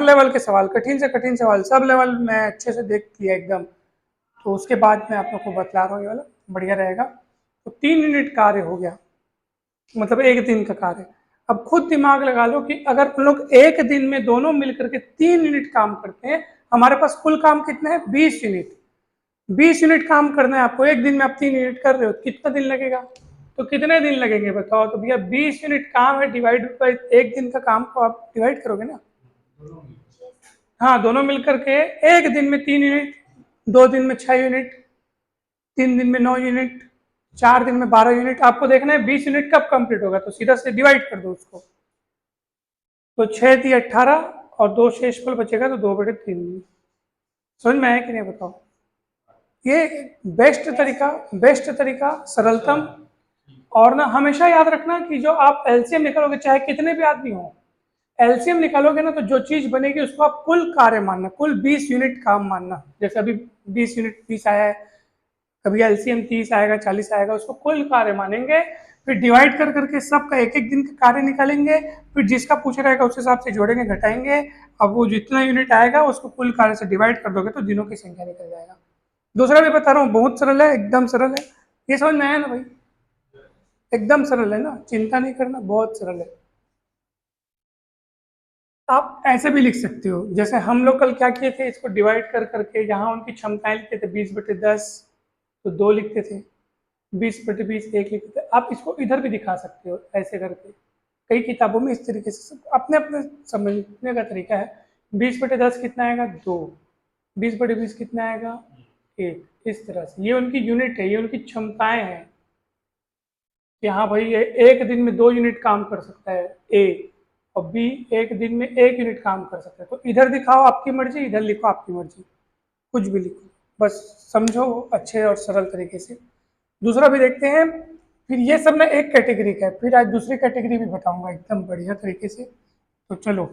लेवल के सवाल, कठिन से कठिन सवाल, सब लेवल मैं अच्छे से देख लिया एकदम। तो उसके बाद मैं आप लोग को बतला रहा हूँ, ये वाला बढ़िया रहेगा। तो 3 यूनिट कार्य हो गया, मतलब एक दिन का कार्य। अब खुद दिमाग लगा लो कि अगर हम लोग एक दिन में दोनों मिलकर के 3 यूनिट काम करते हैं, हमारे पास कुल काम कितने हैं? 20 यूनिट। 20 यूनिट काम करना है आपको, एक दिन में आप 3 यूनिट कर रहे हो, कितना दिन लगेगा? तो कितने दिन लगेंगे बताओ? तो भैया 20 यूनिट काम है, डिवाइड बाई एक दिन का काम को आप डिवाइड करोगे ना। हाँ, दोनों मिलकर के एक दिन में 3 यूनिट, 2 दिन में 6 यूनिट, 3 दिन में 9 यूनिट, 4 दिन में 12 यूनिट। आपको देखना है 20 यूनिट कब कंप्लीट होगा, तो सीधा से डिवाइड कर दो उसको। तो 6×3 = 18 और 2 शेषफल बचेगा, तो 2/3। समझ में आया कि नहीं बताओ? ये बेस्ट तरीका, सरलतम। और ना हमेशा याद रखना कि जो आप एलसीएम निकालोगे, चाहे कितने भी आदमी हो, एलसीएम निकालोगे ना, तो जो चीज बनेगी उसको आप कुल कार्य मानना, कुल 20 यूनिट काम मानना। जैसे अभी 20 यूनिट 30 आया है, कभी एलसीएम 30 आएगा, 40 आएगा, उसको कुल कार्य मानेंगे। फिर डिवाइड कर करके सबका एक एक दिन का कार्य निकालेंगे, फिर जिसका पूछ रहेगा उस हिसाब से जोड़ेंगे घटाएंगे। अब वो जितना यूनिट आएगा उसको कुल कार्य से डिवाइड कर दोगे तो दिनों की संख्या निकल जाएगा। दूसरा भी बता रहा हूँ, बहुत सरल है, एकदम सरल है। ये समझ में आया ना भाई? एकदम सरल है ना, चिंता नहीं करना, बहुत सरल है। आप ऐसे भी लिख सकते हो, जैसे हम लोग कल क्या किए थे, इसको डिवाइड कर करके जहां उनकी क्षमताएं लिखते थे 20/10, तो 2 लिखते थे, 20/20 1 लिखते थे। आप इसको इधर भी दिखा सकते हो ऐसे करके, कई किताबों में इस तरीके से, अपने अपने समझने का तरीका है। 20/10 कितना आएगा? 2। 20/20 कितना आएगा? 1। इस तरह से ये उनकी यूनिट है, ये उनकी क्षमताएं हैं कि हाँ भाई ये एक दिन में 2 यूनिट काम कर सकता है ए, और बी एक दिन में 1 यूनिट काम कर सकता है। तो इधर दिखाओ आपकी मर्जी, इधर लिखो आपकी मर्जी, कुछ भी लिखो, बस समझो अच्छे और सरल तरीके से। दूसरा भी देखते हैं। फिर ये सब ना एक कैटेगरी का है, फिर आज दूसरी कैटेगरी भी बताऊंगा एकदम बढ़िया तरीके से। तो चलो,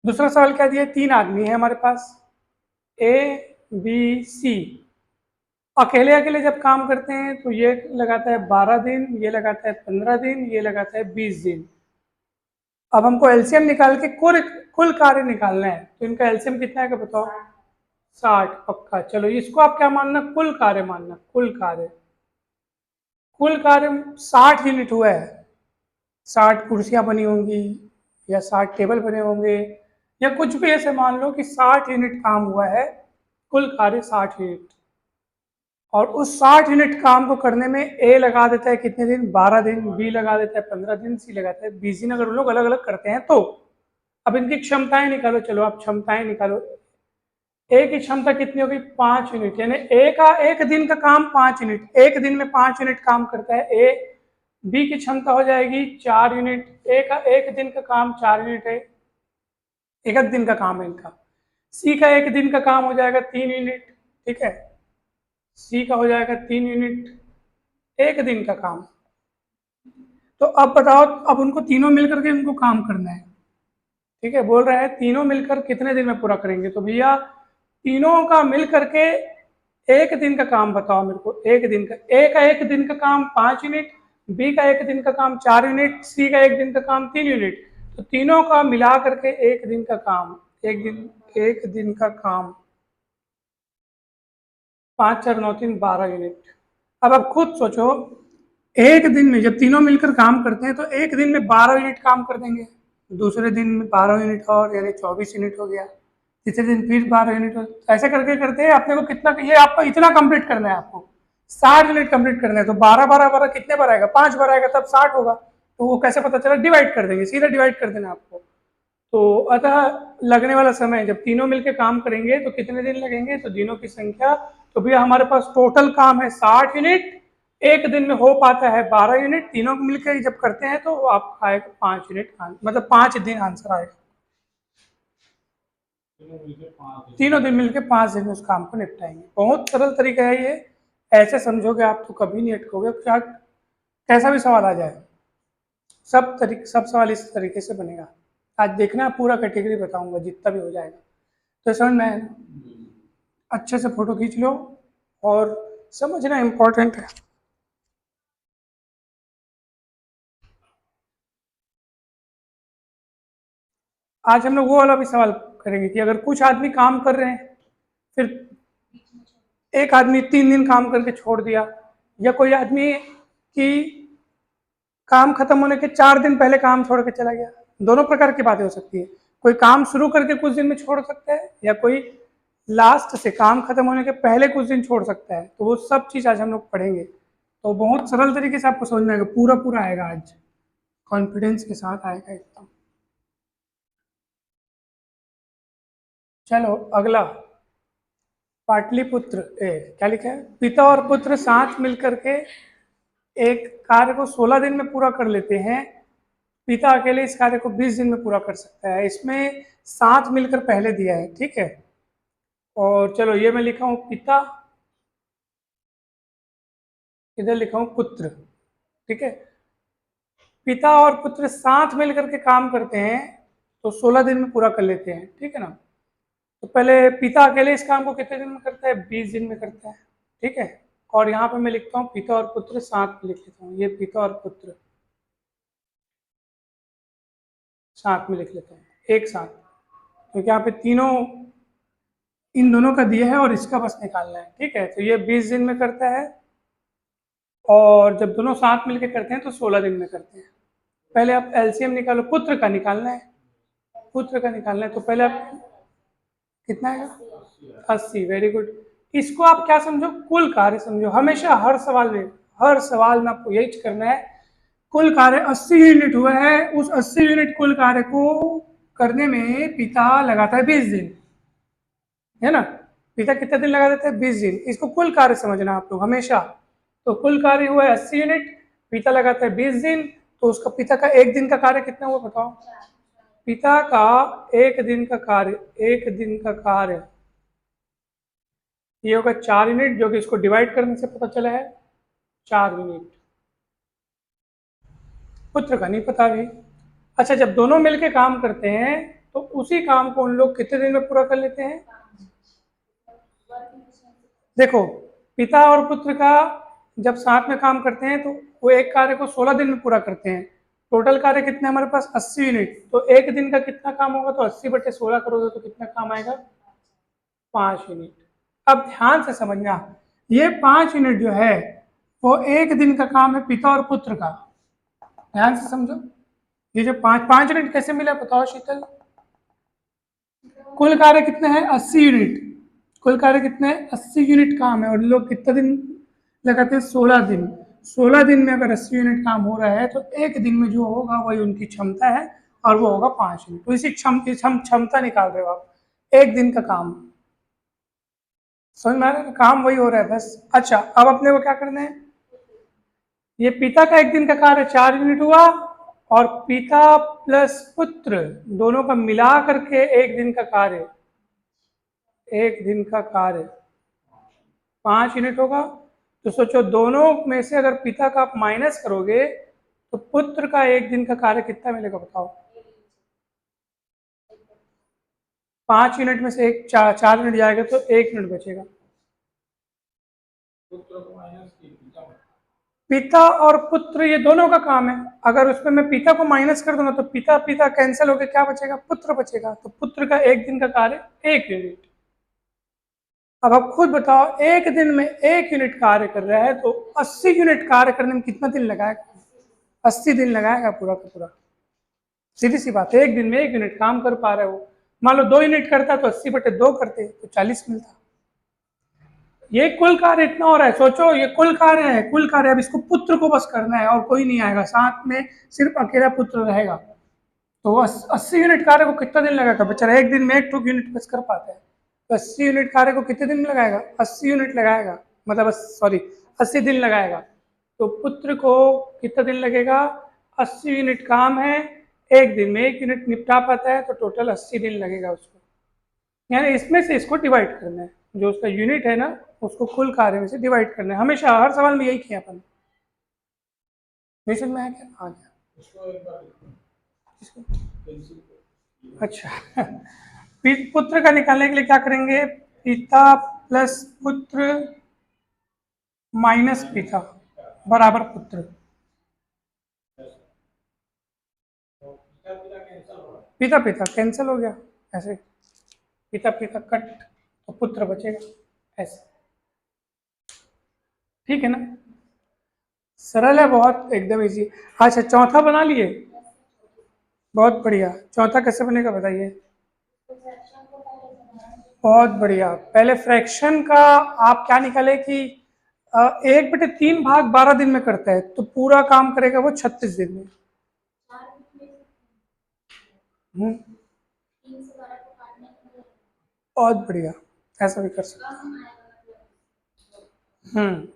दूसरा सवाल क्या दिया? 3 आदमी है हमारे पास, ए बी सी। अकेले अकेले जब काम करते हैं तो ये लगाता है 12 दिन, ये लगाता है 15 दिन, ये लगाता है 20 दिन। अब हमको एलसीएम निकाल के कुल कुल कार्य निकालना है, तो इनका एलसीएम कितना है बताओ? 60 पक्का। चलो इसको आप क्या मानना? कुल कार्य मानना, कुल कार्य। कुल कार्य 60 यूनिट हुआ है, 60 कुर्सियां बनी होंगी, या 60 टेबल बने होंगे, या कुछ भी ऐसे मान लो कि 60 यूनिट काम हुआ है, कुल कार्य 60 यूनिट। और उस 60 यूनिट काम को करने में ए लगा देता है कितने दिन? 12 दिन, बी लगा देता है 15 दिन, सी लगाता है 20 दिन। अगर उन लोग अलग अलग करते हैं तो अब इनकी क्षमताएं निकालो। चलो आप क्षमताएं निकालो। ए की क्षमता कितनी होगी? 5 यूनिट, यानी ए का एक दिन का काम 5 यूनिट, एक दिन में 5 यूनिट काम करता है ए। बी की क्षमता हो जाएगी 4 यूनिट, ए का एक दिन का काम 4 यूनिट है, एक एक दिन का काम है इनका। सी का एक दिन का काम हो जाएगा 3 यूनिट, ठीक है, सी का हो जाएगा 3 यूनिट, एक दिन का काम। तो अब बताओ, अब उनको तीनों मिलकर के उनको काम करना है, ठीक है। बोल रहे हैं तीनों मिलकर कितने दिन में पूरा करेंगे, तो भैया तीनों का मिल करके एक दिन का काम बताओ मेरे को। एक दिन का, ए का एक दिन का काम 5 यूनिट, बी का एक दिन का काम 4 यूनिट, सी का एक दिन का काम 3 यूनिट। तो तीनों का मिला करके एक दिन का काम, एक दिन का काम 5 4 9 3 12 यूनिट। अब आप खुद सोचो, एक दिन में जब तीनों मिलकर काम करते हैं तो एक दिन में 12 यूनिट काम कर देंगे, दूसरे दिन में 12 यूनिट और, यानी 24 यूनिट हो गया, तीसरे दिन फिर 12 यूनिट हो। ऐसे करके करते अपने को कितना, ये आपको इतना कंप्लीट करना है, आपको 60 यूनिट कंप्लीट करना है। तो 12 12 12 कितने बार आएगा? 5 बार आएगा, तब 60 होगा। तो वो कैसे पता चला? डिवाइड कर देंगे, सीधा डिवाइड कर देना आपको। तो अतः लगने वाला समय, जब तीनों मिलकर काम करेंगे तो कितने दिन लगेंगे? तो दिनों की संख्या। तो भैया हमारे पास टोटल काम है 60 यूनिट, एक दिन में हो पाता है 12 यूनिट। तीनों को मिलकर जब करते हैं तो आपका आएगा 5 यूनिट, मतलब 5 दिन आंसर आएगा। तीनों दिन मिलकर 5 दिन में उस काम को निपटाएंगे। बहुत सरल तरीका है ये, ऐसे समझोगे आप तो कभी नहीं अटकोगे। क्या कैसा भी सवाल आ जाए, सब सवाल इस तरीके से बनेगा। आज देखना, पूरा कैटेगरी बताऊंगा जितना भी हो जाएगा। तो समझ में आया ना? अच्छे से फोटो खींच लो, और समझना इम्पोर्टेंट है। आज हम लोग वो वाला भी सवाल करेंगे कि अगर कुछ आदमी काम कर रहे हैं, फिर एक आदमी 3 दिन काम करके छोड़ दिया, या कोई आदमी की काम खत्म होने के 4 दिन पहले काम छोड़ के चला गया। दोनों प्रकार की बातें हो सकती है। कोई काम शुरू करके कुछ दिन में छोड़ सकता है, या कोई लास्ट से काम खत्म होने के पहले कुछ दिन छोड़ सकता है। तो वो सब चीज़ आज हम लोग पढ़ेंगे। तो बहुत सरल तरीके से आपको समझ में आएगा, पूरा पूरा आएगा आज, कॉन्फिडेंस के साथ आएगा एकदम। चलो अगला, पाटलिपुत्र क्या लिखा है, पिता और पुत्र साथ मिलकर के एक कार्य को 16 दिन में पूरा कर लेते हैं। पिता अकेले इस कार्य को 20 दिन में पूरा कर सकता है। इसमें साथ मिलकर पहले दिया है, ठीक है। और चलो ये मैं लिखा हूं पिता, इधर लिखा हूं पुत्र, ठीक है। पिता और पुत्र साथ मिलकर के काम करते हैं तो 16 दिन में पूरा कर लेते हैं, ठीक है ना। तो पहले पिता अकेले इस काम को कितने दिन में करता है, 20 दिन में करता है, ठीक है। और यहाँ पे मैं लिखता हूँ पिता और पुत्र साथ में लिख लेता हूँ, ये पिता और पुत्र साथ में लिख लेता हूँ एक साथ, क्योंकि यहाँ पे तीनों इन दोनों का दिया है और इसका बस निकालना है, ठीक है। तो ये 20 दिन में करता है, और जब दोनों साथ मिलकर करते हैं तो 16 दिन में करते हैं। पहले आप एलसीएम निकालो, पुत्र का निकालना है, पुत्र का निकालना है। तो पहले आप कितना आएगा, 80, वेरी गुड। इसको आप क्या समझो, कुल कार्य समझो। हमेशा हर सवाल में आपको यही करना है, कुल कार्य 80 यूनिट हुआ है, उस 80 यूनिट कुल कार्य को करने में पिता लगाता है 20 दिन, है ना। पिता कितने दिन लगा देते हैं, 20 दिन। इसको कुल कार्य समझना आप लोग हमेशा। तो कुल कार्य हुआ है 80 यूनिट, पिता लगाता है 20 दिन, तो उसका पिता का एक दिन का कार्य कितना हुआ बताओ। पिता का एक दिन का कार्य, एक दिन का कार्य ये होगा 4 यूनिट, जो कि इसको डिवाइड करने से पता चला है 4 यूनिट। पुत्र का नहीं पता भी। अच्छा, जब दोनों मिलके काम करते हैं तो उसी काम को उन लोग कितने दिन में पूरा कर लेते हैं। देखो, पिता और पुत्र का जब साथ में काम करते हैं तो वो एक कार्य को 16 दिन में पूरा करते हैं। टोटल कार्य कितने हमारे पास, 80 यूनिट। तो एक दिन का कितना काम होगा, तो 80/16 करोगे तो कितना काम आएगा, 5 यूनिट। अब ध्यान से समझना, ये 5 यूनिट जो है वो एक दिन का काम है पिता और पुत्र का। ध्यान से समझो, ये जो 5 यूनिट कैसे मिला बताओ शीतल। कुल कार्य कितने हैं, 80 यूनिट। कुल कार्य कितने हैं, 80 यूनिट काम है, और लोग कितने दिन लगाते हैं, 16 दिन। 16 दिन में अगर 80 यूनिट काम हो रहा है तो एक दिन में जो होगा वही उनकी क्षमता है, और वो होगा 5 यूनिट। तो इसी क्षमता निकाल रहे हो आप, एक दिन का काम। समझ में आ रहा है, काम वही हो रहा है बस। अच्छा, अब अपने को क्या करना है, ये पिता का एक दिन का कार्य 4 यूनिट हुआ, और पिता प्लस पुत्र दोनों का मिला करके एक दिन का कार्य, एक दिन का कार्य 5 यूनिट होगा। तो सोचो, दोनों में से अगर पिता का आप माइनस करोगे तो पुत्र का एक दिन का कार्य कितना मिलेगा बताओ। 5 यूनिट में से एक 4 यूनिट जाएगा तो 1 यूनिट बचेगा। पिता और पुत्र ये दोनों का काम है। अगर उसमें मैं पिता को माइनस कर दूंगा तो पिता पिता कैंसिल होकर क्या बचेगा, पुत्र बचेगा। तो पुत्र का एक दिन का कार्य 1 यूनिट। अब आप खुद बताओ, एक दिन में 1 यूनिट कार्य कर रहा है तो 80 यूनिट कार्य करने में कितना दिन लगाएगा, 80 दिन लगाएगा पूरा का पूरा। सीधी सी बात है, एक दिन में 1 यूनिट काम कर पा रहे हो। मान लो 2 यूनिट करता तो 80/2 करते तो 40 मिलता। ये कुल कार्य इतना हो रहा है, सोचो ये कुल कार्य है, कुल कार्य। अब इसको पुत्र को बस करना है और कोई नहीं आएगा, साथ में सिर्फ अकेला पुत्र रहेगा। तो 80 यूनिट कार्य को कितना दिन लगाएगा बेचारा, एक दिन में 1 यूनिट बस कर पाता है। तो 80 यूनिट कार्य को कितने दिन में लगाएगा, 80 यूनिट लगाएगा, मतलब सॉरी 80 दिन लगाएगा। तो पुत्र को कितना दिन लगेगा, 80 यूनिट काम है, एक दिन में 1 यूनिट निपटा पाता है, तो टोटल 80 दिन लगेगा उसको। यानी इसमें से इसको डिवाइड करना है, जो उसका यूनिट है ना उसको कुल कार्य में से डिवाइड करना है। हमेशा हर सवाल में यही किया अपन। नहीं समझ में आया क्या, आ गया। अच्छा, पुत्र का निकालने के लिए क्या करेंगे, पिता प्लस पुत्र माइनस पिता बराबर पुत्र। पिता पिता कैंसिल हो गया, ऐसे पिता पिता कट, तो पुत्र बचेगा, ऐसे। ठीक है ना, सरल है बहुत, एकदम इजी। अच्छा चौथा बना लिए, बहुत बढ़िया। चौथा कैसे बनेगा बताइए? तो फ्रैक्शन को पहले बनाना। बहुत बढ़िया। पहले फ्रैक्शन का आप क्या निकाले कि 1/3 भाग 12 दिन में करता है, तो पूरा काम करेगा वो 36 दिन में। 3 से 12 को काटने के लिए बहुत बढ़िया, ऐसा भी कर सकते कम आएगा मतलब। हैं।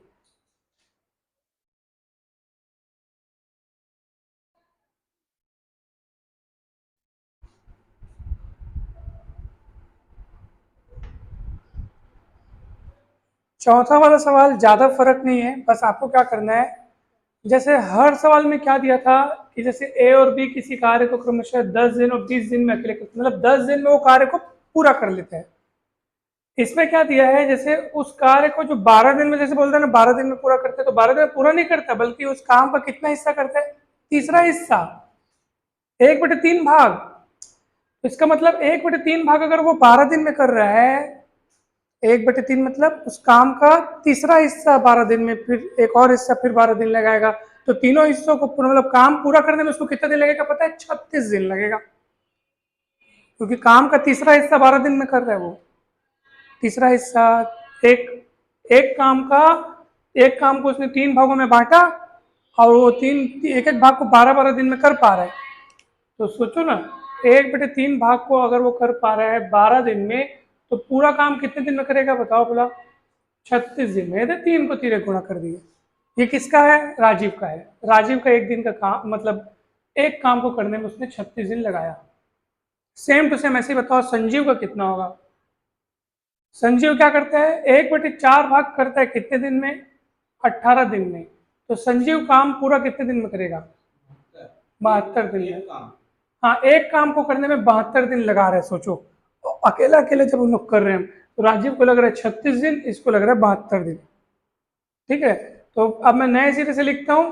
चौथा वाला सवाल ज़्यादा फर्क नहीं है, बस आपको क्या करना है, जैसे हर सवाल में क्या दिया था कि जैसे ए और बी किसी कार्य को क्रमशः 10 दिन और 20 दिन में अकेले करते, मतलब 10 दिन में वो कार्य को पूरा कर लेते हैं। इसमें क्या दिया है, जैसे उस कार्य को जो 12 दिन में, जैसे बोलते हैं ना 12 दिन में पूरा करते हैं, तो 12 दिन में पूरा नहीं करता, बल्कि उस काम का कितना हिस्सा करता है, तीसरा हिस्सा, 1/3 भाग। तो इसका मतलब 1/3 भाग अगर वो 12 दिन में कर रहा है, 1/3 मतलब उस काम का तीसरा हिस्सा 12 दिन में, फिर एक और हिस्सा फिर 12 दिन लगाएगा, तो तीनों हिस्सों को मतलब काम पूरा करने में उसको कितना दिन लगेगा पता है? 36 दिन लगेगा, क्योंकि काम का तीसरा हिस्सा 12 दिन में कर रहा है वो। तीसरा हिस्सा, एक एक काम का, एक काम को उसने 3 भागों में बांटा, और वो एक एक भाग को 12-12 दिन में कर पा रहा है। तो सोचो ना, 1/3 भाग को अगर वो कर पा रहा है 12 दिन में, तो पूरा काम कितने दिन में करेगा बताओ भला? 36 दिन में। 3 को 3 गुणा कर दिए। ये किसका है? राजीव का है। राजीव का एक दिन का काम, मतलब एक काम को करने में उसने 36 दिन लगाया। सेम टू सेम ऐसे ही बताओ संजीव का कितना होगा? संजीव क्या करता है? 1/4 भाग करता है कितने दिन में? 18 दिन में। तो संजीव काम पूरा कितने दिन में करेगा? 72 दिन में। हाँ, एक काम को करने में 72 दिन लगा रहे हैं, सोचो। तो अकेला अकेले जब हम लोग कर रहे हैं, तो राजीव को लग रहा है 36 दिन, इसको लग रहा है 72 दिन। ठीक है, तो अब मैं नए सिरे से लिखता हूँ।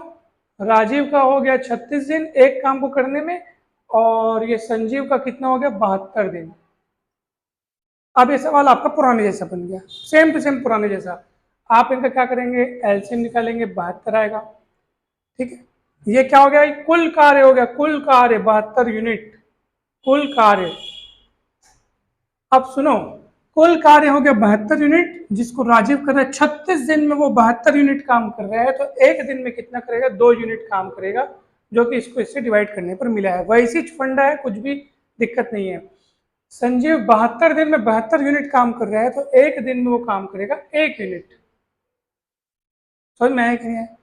राजीव का हो गया 36 दिन एक काम को करने में, और ये संजीव का कितना हो गया? 72 दिन। अब ये सवाल आपका पुराने जैसा बन गया, सेम टू सेम पुराने जैसा। आप इनका क्या करेंगे? एलसीएम निकालेंगे, 72 आएगा। ठीक है, ये क्या हो गया? कुल कार्य हो गया, कुल कार्य 72 यूनिट, कुल कार्य। अब सुनो, कुल कार्य हो गया 72 यूनिट, जिसको राजीव कर रहा है 36 दिन में वो 72 यूनिट काम कर रहा है, तो एक दिन में कितना करेगा? 2 यूनिट काम करेगा, जो कि इसको इससे डिवाइड करने पर मिला है। वैसी फंडा है, कुछ भी दिक्कत नहीं है। संजीव 72 दिन में 72 यूनिट काम कर रहा है, तो एक दिन में वो काम करेगा 1 यूनिट। समझ में आया कि नहीं है?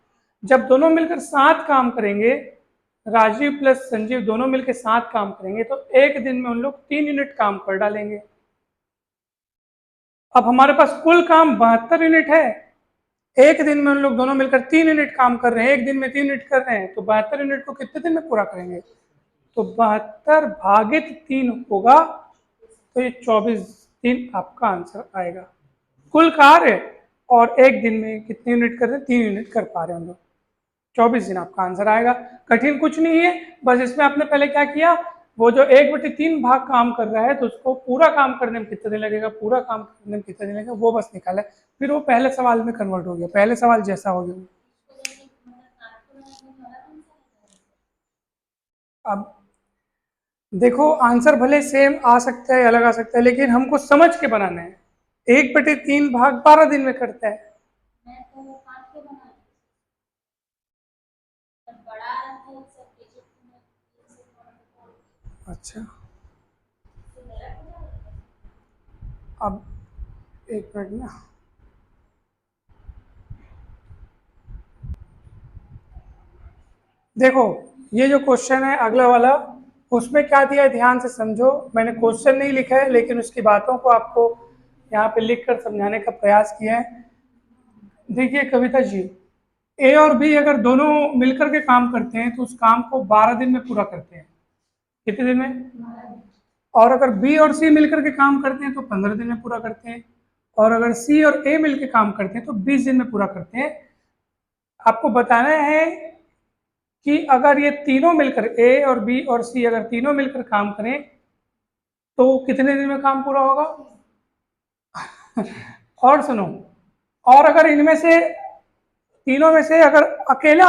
जब दोनों मिलकर 7 काम करेंगे, राजीव प्लस संजीव दोनों मिलकर 7 काम करेंगे, तो एक दिन में उन लोग 3 यूनिट काम कर डालेंगे। अब हमारे पास कुल काम 72 यूनिट है, एक दिन में उन लोग दोनों मिलकर 3 यूनिट काम कर रहे हैं, एक दिन में 3 यूनिट कर रहे हैं, तो 72 यूनिट को कितने दिन में पूरा करेंगे? तो 72 भागित 3 होगा, तो ये 24 दिन आपका आंसर आएगा। कुल कार्य, और एक दिन में कितने यूनिट कर रहे हैं? 3 यूनिट कर पा रहे हैं हम लोग, 24 दिन आपका आंसर आएगा। कठिन कुछ नहीं है, बस इसमें आपने पहले क्या किया, वो जो 1/3 भाग काम कर रहा है, तो उसको पूरा काम करने में कितने दिन लगेगा, पूरा काम करने में कितने दिन लगेगा, वो बस निकाला। फिर वो पहले सवाल में कन्वर्ट हो गया, पहले सवाल जैसा हो गया। अब देखो, आंसर भले सेम आ सकता है, अलग आ सकता है, लेकिन हमको समझ के बनाना है। 1/3 भाग 12 दिन में करता है। मैं तो 5 के बना बड़ा है सब डिजिट में 3 से 4 अच्छा, से गलत हो जाएगा। अब एक मिनट ना, देखो ये जो क्वेश्चन है अगला वाला, उसमें क्या दिया है ध्यान से समझो। मैंने क्वेश्चन नहीं लिखा है, लेकिन उसकी बातों को आपको यहाँ पे लिखकर समझाने का प्रयास किया है। देखिए कविता जी, ए और बी अगर दोनों मिलकर के काम करते हैं, तो उस काम को 12 दिन में पूरा करते हैं। कितने दिन में? और अगर बी और सी मिलकर के काम करते हैं, तो 15 दिन में पूरा करते हैं। और अगर सी और ए मिलकर काम करते हैं, तो 20 दिन में पूरा करते हैं। आपको बताना है कि अगर ये तीनों मिलकर ए और बी और सी अगर तीनों मिलकर काम करें तो कितने दिन में काम पूरा होगा? और सुनो, और अगर इनमें से तीनों में से अगर अकेला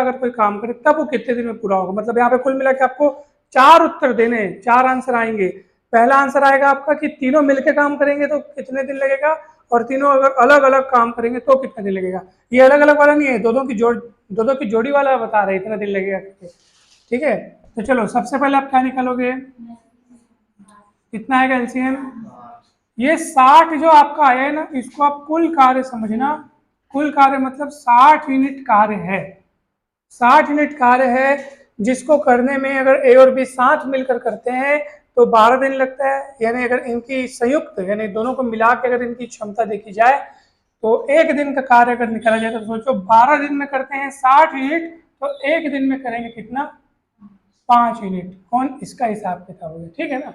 अगर कोई काम करे तब वो कितने दिन में पूरा होगा? मतलब यहाँ पे कुल मिला के आपको 4 उत्तर देने हैं, 4 आंसर आएंगे। पहला आंसर आएगा आपका कि तीनों मिलकर काम करेंगे तो कितने दिन लगेगा, और तीनों अगर अलग अलग काम करेंगे तो कितना दिन लगेगा। ये अलग अलग वाला नहीं है, दो की जोड़ी वाला बता रहे इतना दिन लगेगा। ठीक है, तो चलो सबसे पहले आप क्या निकालोगे? कितना आएगा एलसीएम? ये 60 जो आपका आया है ना, इसको आप कुल कार्य समझना। कुल कार्य मतलब 60 यूनिट कार्य है। 60 यूनिट कार्य है जिसको करने में अगर ए और बी साथ मिलकर करते हैं तो 12 दिन लगता है। यानी अगर इनकी संयुक्त यानी दोनों को मिला के अगर इनकी क्षमता देखी जाए तो 1 दिन का कार्य अगर निकाला जाए तो सोचो 12 दिन में करते हैं 60 यूनिट, तो 1 दिन में करेंगे कितना? 5 यूनिट। कौन? इसका हिसाब किताब हो गया। ठीक है ना।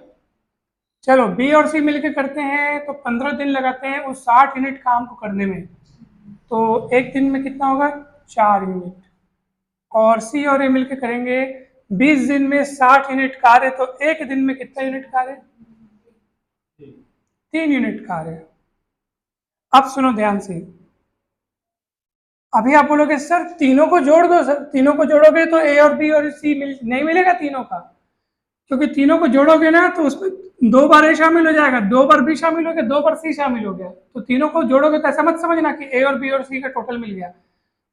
चलो बी और सी मिलकर करते हैं तो 15 दिन लगाते हैं उस 60 यूनिट काम को करने में, तो 1 दिन में कितना होगा? 4 यूनिट। और सी और ए मिलकर करेंगे 20 दिन में 60 यूनिट कार्य, तो 1 दिन में कितना यूनिट कार्य? 3 यूनिट कार्य। अब सुनो ध्यान से, अभी आप बोलोगे सर तीनों को जोड़ दो। सर तीनों को जोड़ोगे तो ए और बी और सी नहीं मिलेगा तीनों का, क्योंकि तीनों को जोड़ोगे ना तो उसमें 2 बार ए शामिल हो जाएगा, 2 बार बी शामिल हो गया, 2 बार सी शामिल हो गया। तो तीनों को जोड़ोगे तो ऐसा मत समझना कि ए और बी और सी का टोटल मिल गया।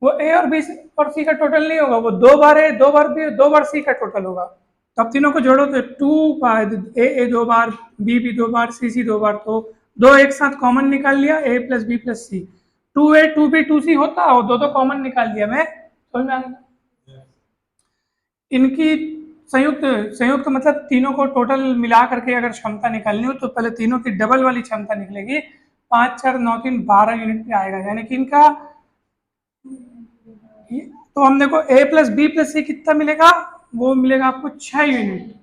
वो ए और बी और सी का टोटल नहीं होगा, वो 2 बार ए, 2 बार बी, 2 बार सी का टोटल होगा। तो अब तीनों को जोड़ो तो 2 बार ए 2 बार, बी 2 बार, सी 2 बार, तो 2 एक साथ कॉमन निकाल लिया, ए प्लस बी प्लस सी। 2a 2b 2c होता और 2 कॉमन निकाल लिया मैं। समझ में आ गया? इनकी संयुक्त मतलब तीनों को टोटल मिला करके अगर क्षमता निकालनी हो तो पहले तीनों की डबल वाली क्षमता निकलेगी। 5 4 9 3 12 यूनिट में आएगा। यानी कि इनका तो हम देखो ए प्लस बी प्लस सी कितना मिलेगा? वो मिलेगा आपको 6 यूनिट।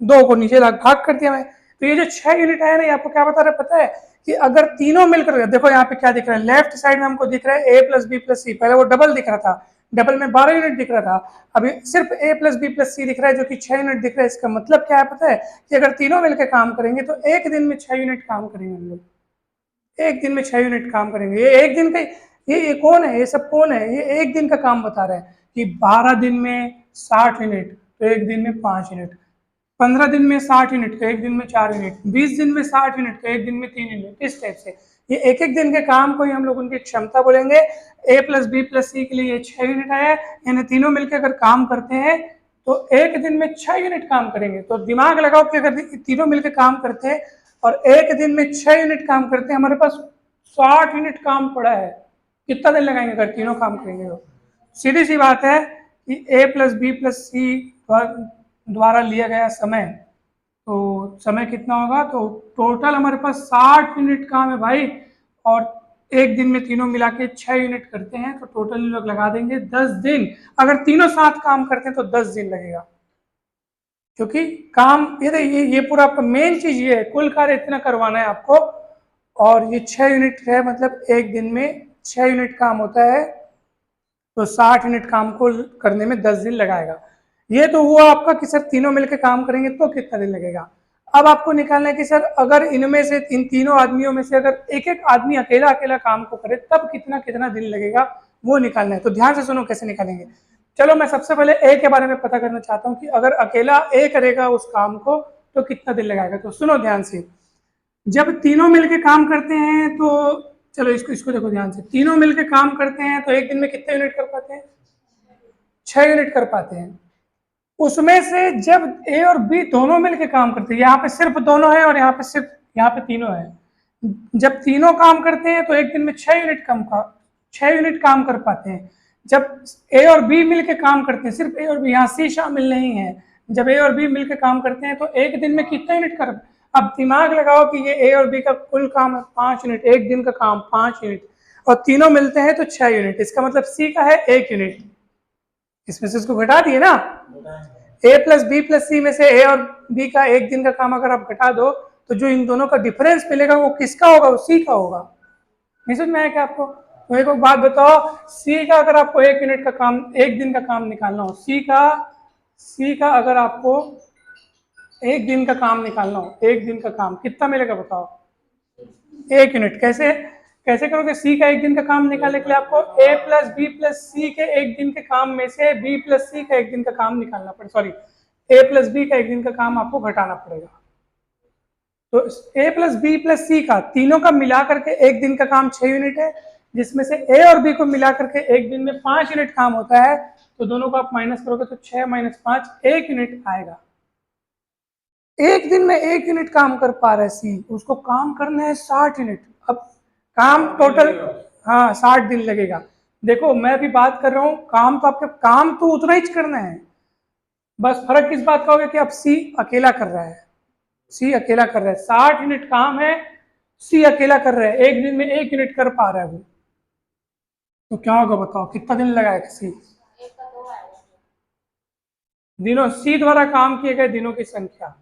2 को नीचे भाग कर दिया मैं, तो ये जो 6 यूनिट है ना, ये आपको क्या बता रहा है पता है? कि अगर तीनों मिलकर, देखो यहाँ पे क्या दिख रहा है, लेफ्ट साइड में हमको दिख रहा है ए प्लस बी प्लस सी। पहले वो डबल दिख रहा था, डबल में 12 यूनिट दिख रहा था, अभी सिर्फ ए प्लस बी प्लस सी दिख रहा है जो कि 6 यूनिट दिख रहा है। इसका मतलब क्या है पता है? कि अगर तीनों मिलकर काम करेंगे तो 1 दिन में 6 यूनिट काम करेंगे हम लोग। 1 दिन में 6 यूनिट काम करेंगे। ये 1 दिन का, ये कौन है? ये सब कौन है? ये 1 दिन का काम बता रहा है कि 12 दिन में 60 यूनिट तो 1 दिन में 5 यूनिट, 15 दिन में 60 यूनिट तो 1 दिन में 4 यूनिट, 20 दिन में 60 यूनिट तो 1 दिन में 3 यूनिट। इस टाइप से ये एक एक दिन के काम को ही हम लोग उनकी क्षमता बोलेंगे। ए प्लस बी प्लस सी के लिए ये 6 यूनिट है, यानी तीनों मिलकर अगर काम करते हैं तो 1 दिन में 6 यूनिट काम करेंगे। तो दिमाग लगाओ कि अगर तीनों मिलकर काम करते हैं और 1 दिन में 6 यूनिट काम करते हैं, हमारे पास 60 यूनिट काम पड़ा है। कितना दिन लगाएंगे अगर तीनों काम करेंगे? तो सीधी सी बात है कि ए प्लस बी प्लस सी द्वारा लिया गया समय, तो समय कितना होगा? तो टोटल हमारे पास 60 यूनिट काम है भाई, और 1 दिन में तीनों मिला के 6 यूनिट करते हैं, तो टोटल लोग लगा देंगे 10 दिन। अगर तीनों साथ काम करते हैं तो 10 दिन लगेगा, क्योंकि काम ये पूरा मेन चीज ये है, कुल कार्य इतना करवाना है आपको। और ये 6 यूनिट है, मतलब 1 दिन में 6 यूनिट काम होता है, तो 60 यूनिट काम को करने में 10 दिन लगाएगा। ये तो हुआ आपका कि सर तीनों मिलकर काम करेंगे तो कितना दिन लगेगा। अब आपको निकालना है कि सर अगर इनमें से इन तीनों आदमियों में से अगर एक एक आदमी अकेला अकेला काम को करे तब कितना कितना दिन लगेगा, वो निकालना है। तो ध्यान से सुनो कैसे निकालेंगे। चलो मैं सबसे पहले ए के बारे में पता करना चाहता हूँ कि अगर अकेला ए करेगा उस काम को तो कितना दिन लगाएगा। तो सुनो ध्यान से, जब तीनों मिलकर काम करते हैं तो चलो इसको देखो ध्यान से, तीनों मिलकर काम करते हैं तो 1 दिन में कितने यूनिट कर पाते हैं? 6 यूनिट कर पाते हैं। उसमें से जब ए और बी दोनों मिलकर काम करते हैं, यहाँ पे सिर्फ दोनों है और यहाँ पे तीनों है, जब तीनों काम करते हैं तो 1 दिन में 6 यूनिट काम कर पाते हैं। जब ए और बी मिलकर काम करते हैं, सिर्फ ए और बी, यहाँ सी शामिल नहीं है, जब ए और बी मिलकर काम करते हैं तो 1 दिन में कितना यूनिट कर। अब दिमाग लगाओ कि ये ए और बी का कुल काम है 5 यूनिट, 1 दिन का काम 5 यूनिट, और तीनों मिलते हैं तो 6 यूनिट। इसका मतलब सी का है 1 यूनिट, इसमें से इसको घटा दिए ना, ए प्लस बी प्लस सी में से ए और बी का 1 दिन का काम अगर आप घटा दो तो जो इन दोनों का डिफरेंस मिलेगा वो किसका होगा? वो सी का होगा। नहीं समझ में आया क्या आपको? तो एक बात बताओ, सी का अगर आपको 1 यूनिट का काम, 1 दिन का काम निकालना हो, सी का अगर आपको 1 दिन का काम निकालना हो, 1 दिन का काम कितना मिलेगा बताओ? 1 यूनिट। कैसे कैसे करोगे? सी का 1 दिन का काम निकालने के लिए आपको ए प्लस बी प्लस सी के 1 दिन के काम में से बी प्लस सी का 1 दिन का काम निकालना पड़ेगा, सॉरी, ए प्लस बी का 1 दिन का काम आपको घटाना पड़ेगा। तो ए प्लस बी प्लस सी का तीनों का मिला करके 1 दिन का काम 6 यूनिट है, जिसमें से ए और बी को मिला करके 1 दिन में 5 यूनिट काम होता है। तो दोनों को आप माइनस करोगे तो 6 माइनस 5 1 यूनिट आएगा। 1 दिन में 1 यूनिट काम कर पा रहा है सी, उसको काम करना है 60 यूनिट। अब काम टोटल, हाँ 60 दिन लगेगा। देखो मैं भी बात कर रहा हूँ, काम तो आपके काम तो उतना ही करना है, बस फर्क किस बात का होगा कि अब सी अकेला कर रहा है, सी अकेला कर रहा है, 60 यूनिट काम है, सी अकेला कर रहा है, 1 दिन में 1 यूनिट कर पा रहा है वो। तो क्या होगा बताओ, कितना दिन लगाएगा सी? एक का 2 आएगा। दिनों, सी द्वारा काम किए गए दिनों की संख्या,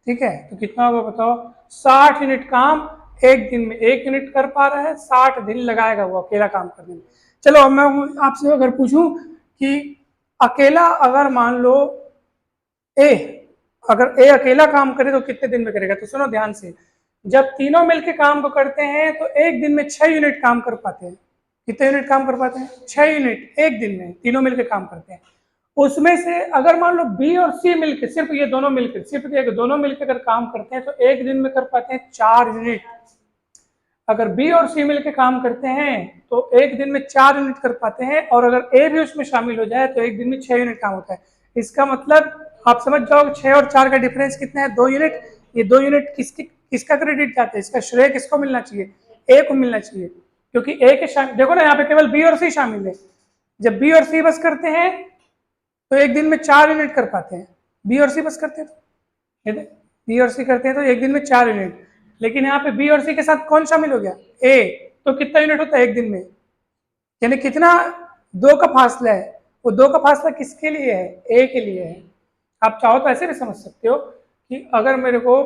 ठीक है। तो कितना होगा बताओ? 60 यूनिट काम 1 दिन में 1 यूनिट कर पा रहा है, 60 दिन लगाएगा वो अकेला काम करने में। चलो अब मैं आपसे अगर पूछूं कि अकेला अगर मान लो ए, अगर ए अकेला काम करे तो कितने दिन में करेगा? तो सुनो ध्यान से, जब तीनों मिलकर काम को करते हैं तो 1 दिन में 6 यूनिट काम कर पाते हैं। कितने यूनिट काम कर पाते हैं? 6 यूनिट 1 दिन में तीनों मिलकर काम करते हैं। उसमें से अगर मान लो बी और सी मिलकर, सिर्फ ये दोनों मिलकर, सिर्फ ये दोनों मिलकर अगर काम करते हैं तो 1 दिन में कर पाते हैं 4 यूनिट। अगर बी और सी मिलकर काम करते हैं तो 1 दिन में 4 यूनिट कर पाते हैं, और अगर ए भी उसमें शामिल हो जाए तो 1 दिन में 6 यूनिट काम होता है। इसका मतलब आप समझ जाओगे 6 और 4 का डिफरेंस कितना है? 2 यूनिट। ये 2 यूनिट किसका क्रेडिट जाता है? इसका श्रेय किसको मिलना चाहिए? ए को मिलना चाहिए, क्योंकि ए के शामिल, देखो ना यहाँ पे केवल बी और सी शामिल है। जब बी और सी बस करते हैं तो 1 दिन में 4 यूनिट कर पाते हैं। बी और सी बस करते हैं तो बी और सी करते हैं तो 1 दिन में 4 यूनिट, लेकिन यहाँ पे बी और सी के साथ कौन शामिल हो गया? ए। तो कितना यूनिट होता है 1 दिन में? यानी कितना? 2 का फासला है। वो 2 का फासला किसके लिए है? ए के लिए है। आप चाहो तो ऐसे भी समझ सकते हो कि अगर मेरे को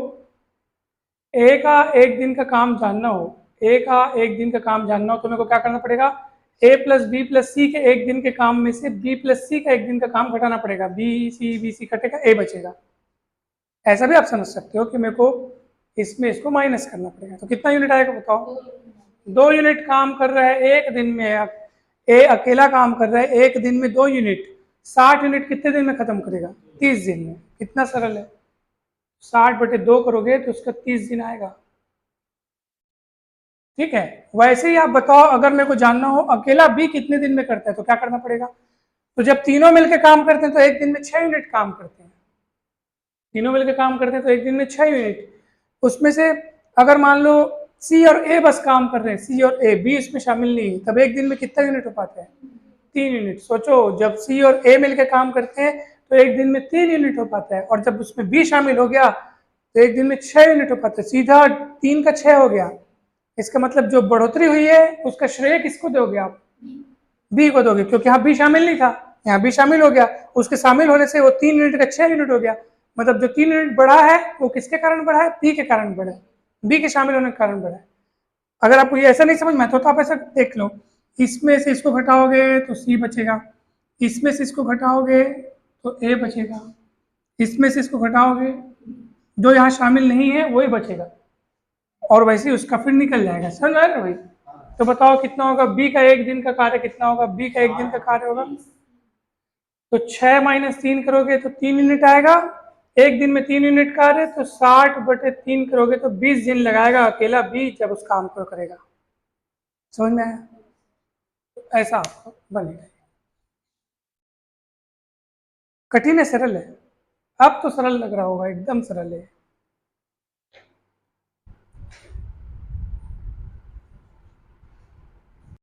ए का 1 दिन का काम जानना हो, ए का 1 दिन का काम जानना हो तो मेरे को क्या करना पड़ेगा? ए प्लस बी प्लस सी के 1 दिन के काम में से बी प्लस सी का 1 दिन का काम घटाना पड़ेगा। बी सी कटेगा, ए बचेगा। ऐसा भी आप समझ सकते हो कि मेरे को इसमें इसको माइनस करना पड़ेगा। तो कितना यूनिट आएगा बताओ? 2 यूनिट काम कर रहा है 1 दिन में। ए अकेला काम कर रहा है 1 दिन में 2 यूनिट। 60 यूनिट कितने दिन में खत्म करेगा? 30 दिन में। कितना सरल है, 60/2 करोगे तो उसका 30 दिन आएगा, ठीक है। वैसे ही आप बताओ, अगर मेरे को जानना हो अकेला बी कितने दिन में करता है तो क्या करना पड़ेगा? तो जब तीनों मिलकर काम करते हैं तो 1 दिन में 6 यूनिट काम करते हैं। तीनों मिलकर काम करते हैं तो 1 दिन में 6 यूनिट। उसमें से अगर मान लो सी और ए बस काम कर रहे हैं, सी और ए, बी इसमें शामिल नहीं है, तब 1 दिन में कितना यूनिट हो पाता है? 3 यूनिट। सोचो, जब सी और ए मिलकर काम करते हैं तो 1 दिन में 3 यूनिट हो पाता है, और जब उसमें बी शामिल हो गया तो 1 दिन में 6 यूनिट हो पाता है। सीधा 3 का 6 हो गया। इसका मतलब जो बढ़ोतरी हुई है उसका श्रेय किसको दोगे आप? बी को दोगे, क्योंकि यहाँ बी शामिल नहीं था, यहाँ बी शामिल हो गया। उसके शामिल होने से वो 3 यूनिट का 6 यूनिट हो गया। मतलब जो 3 यूनिट बढ़ा है वो किसके कारण बढ़ा है? बी के कारण बढ़ा है, बी के शामिल होने के कारण बढ़ा है। अगर आपको ये ऐसा नहीं समझ में आता तो आप ऐसा देख लो, इसमें से इसको घटाओगे तो सी बचेगा, इसमें से इसको घटाओगे तो ए बचेगा, इसमें से इसको घटाओगे जो यहाँ शामिल नहीं है वही बचेगा, और वैसे ही उसका फिर निकल जाएगा। समझ आया ना भाई? तो बताओ कितना होगा? बी का 1 दिन का कार्य कितना होगा? बी का 1 दिन का कार्य होगा तो 6 - 3 करोगे तो 3 यूनिट आएगा। 1 दिन में 3 यूनिट कार्य, तो 60/3 करोगे तो 20 दिन लगाएगा अकेला बी जब उस काम को करेगा। समझ में आया? ऐसा आपको बनेगा। कठिन है सरल है? अब तो सरल लग रहा होगा, एकदम सरल है।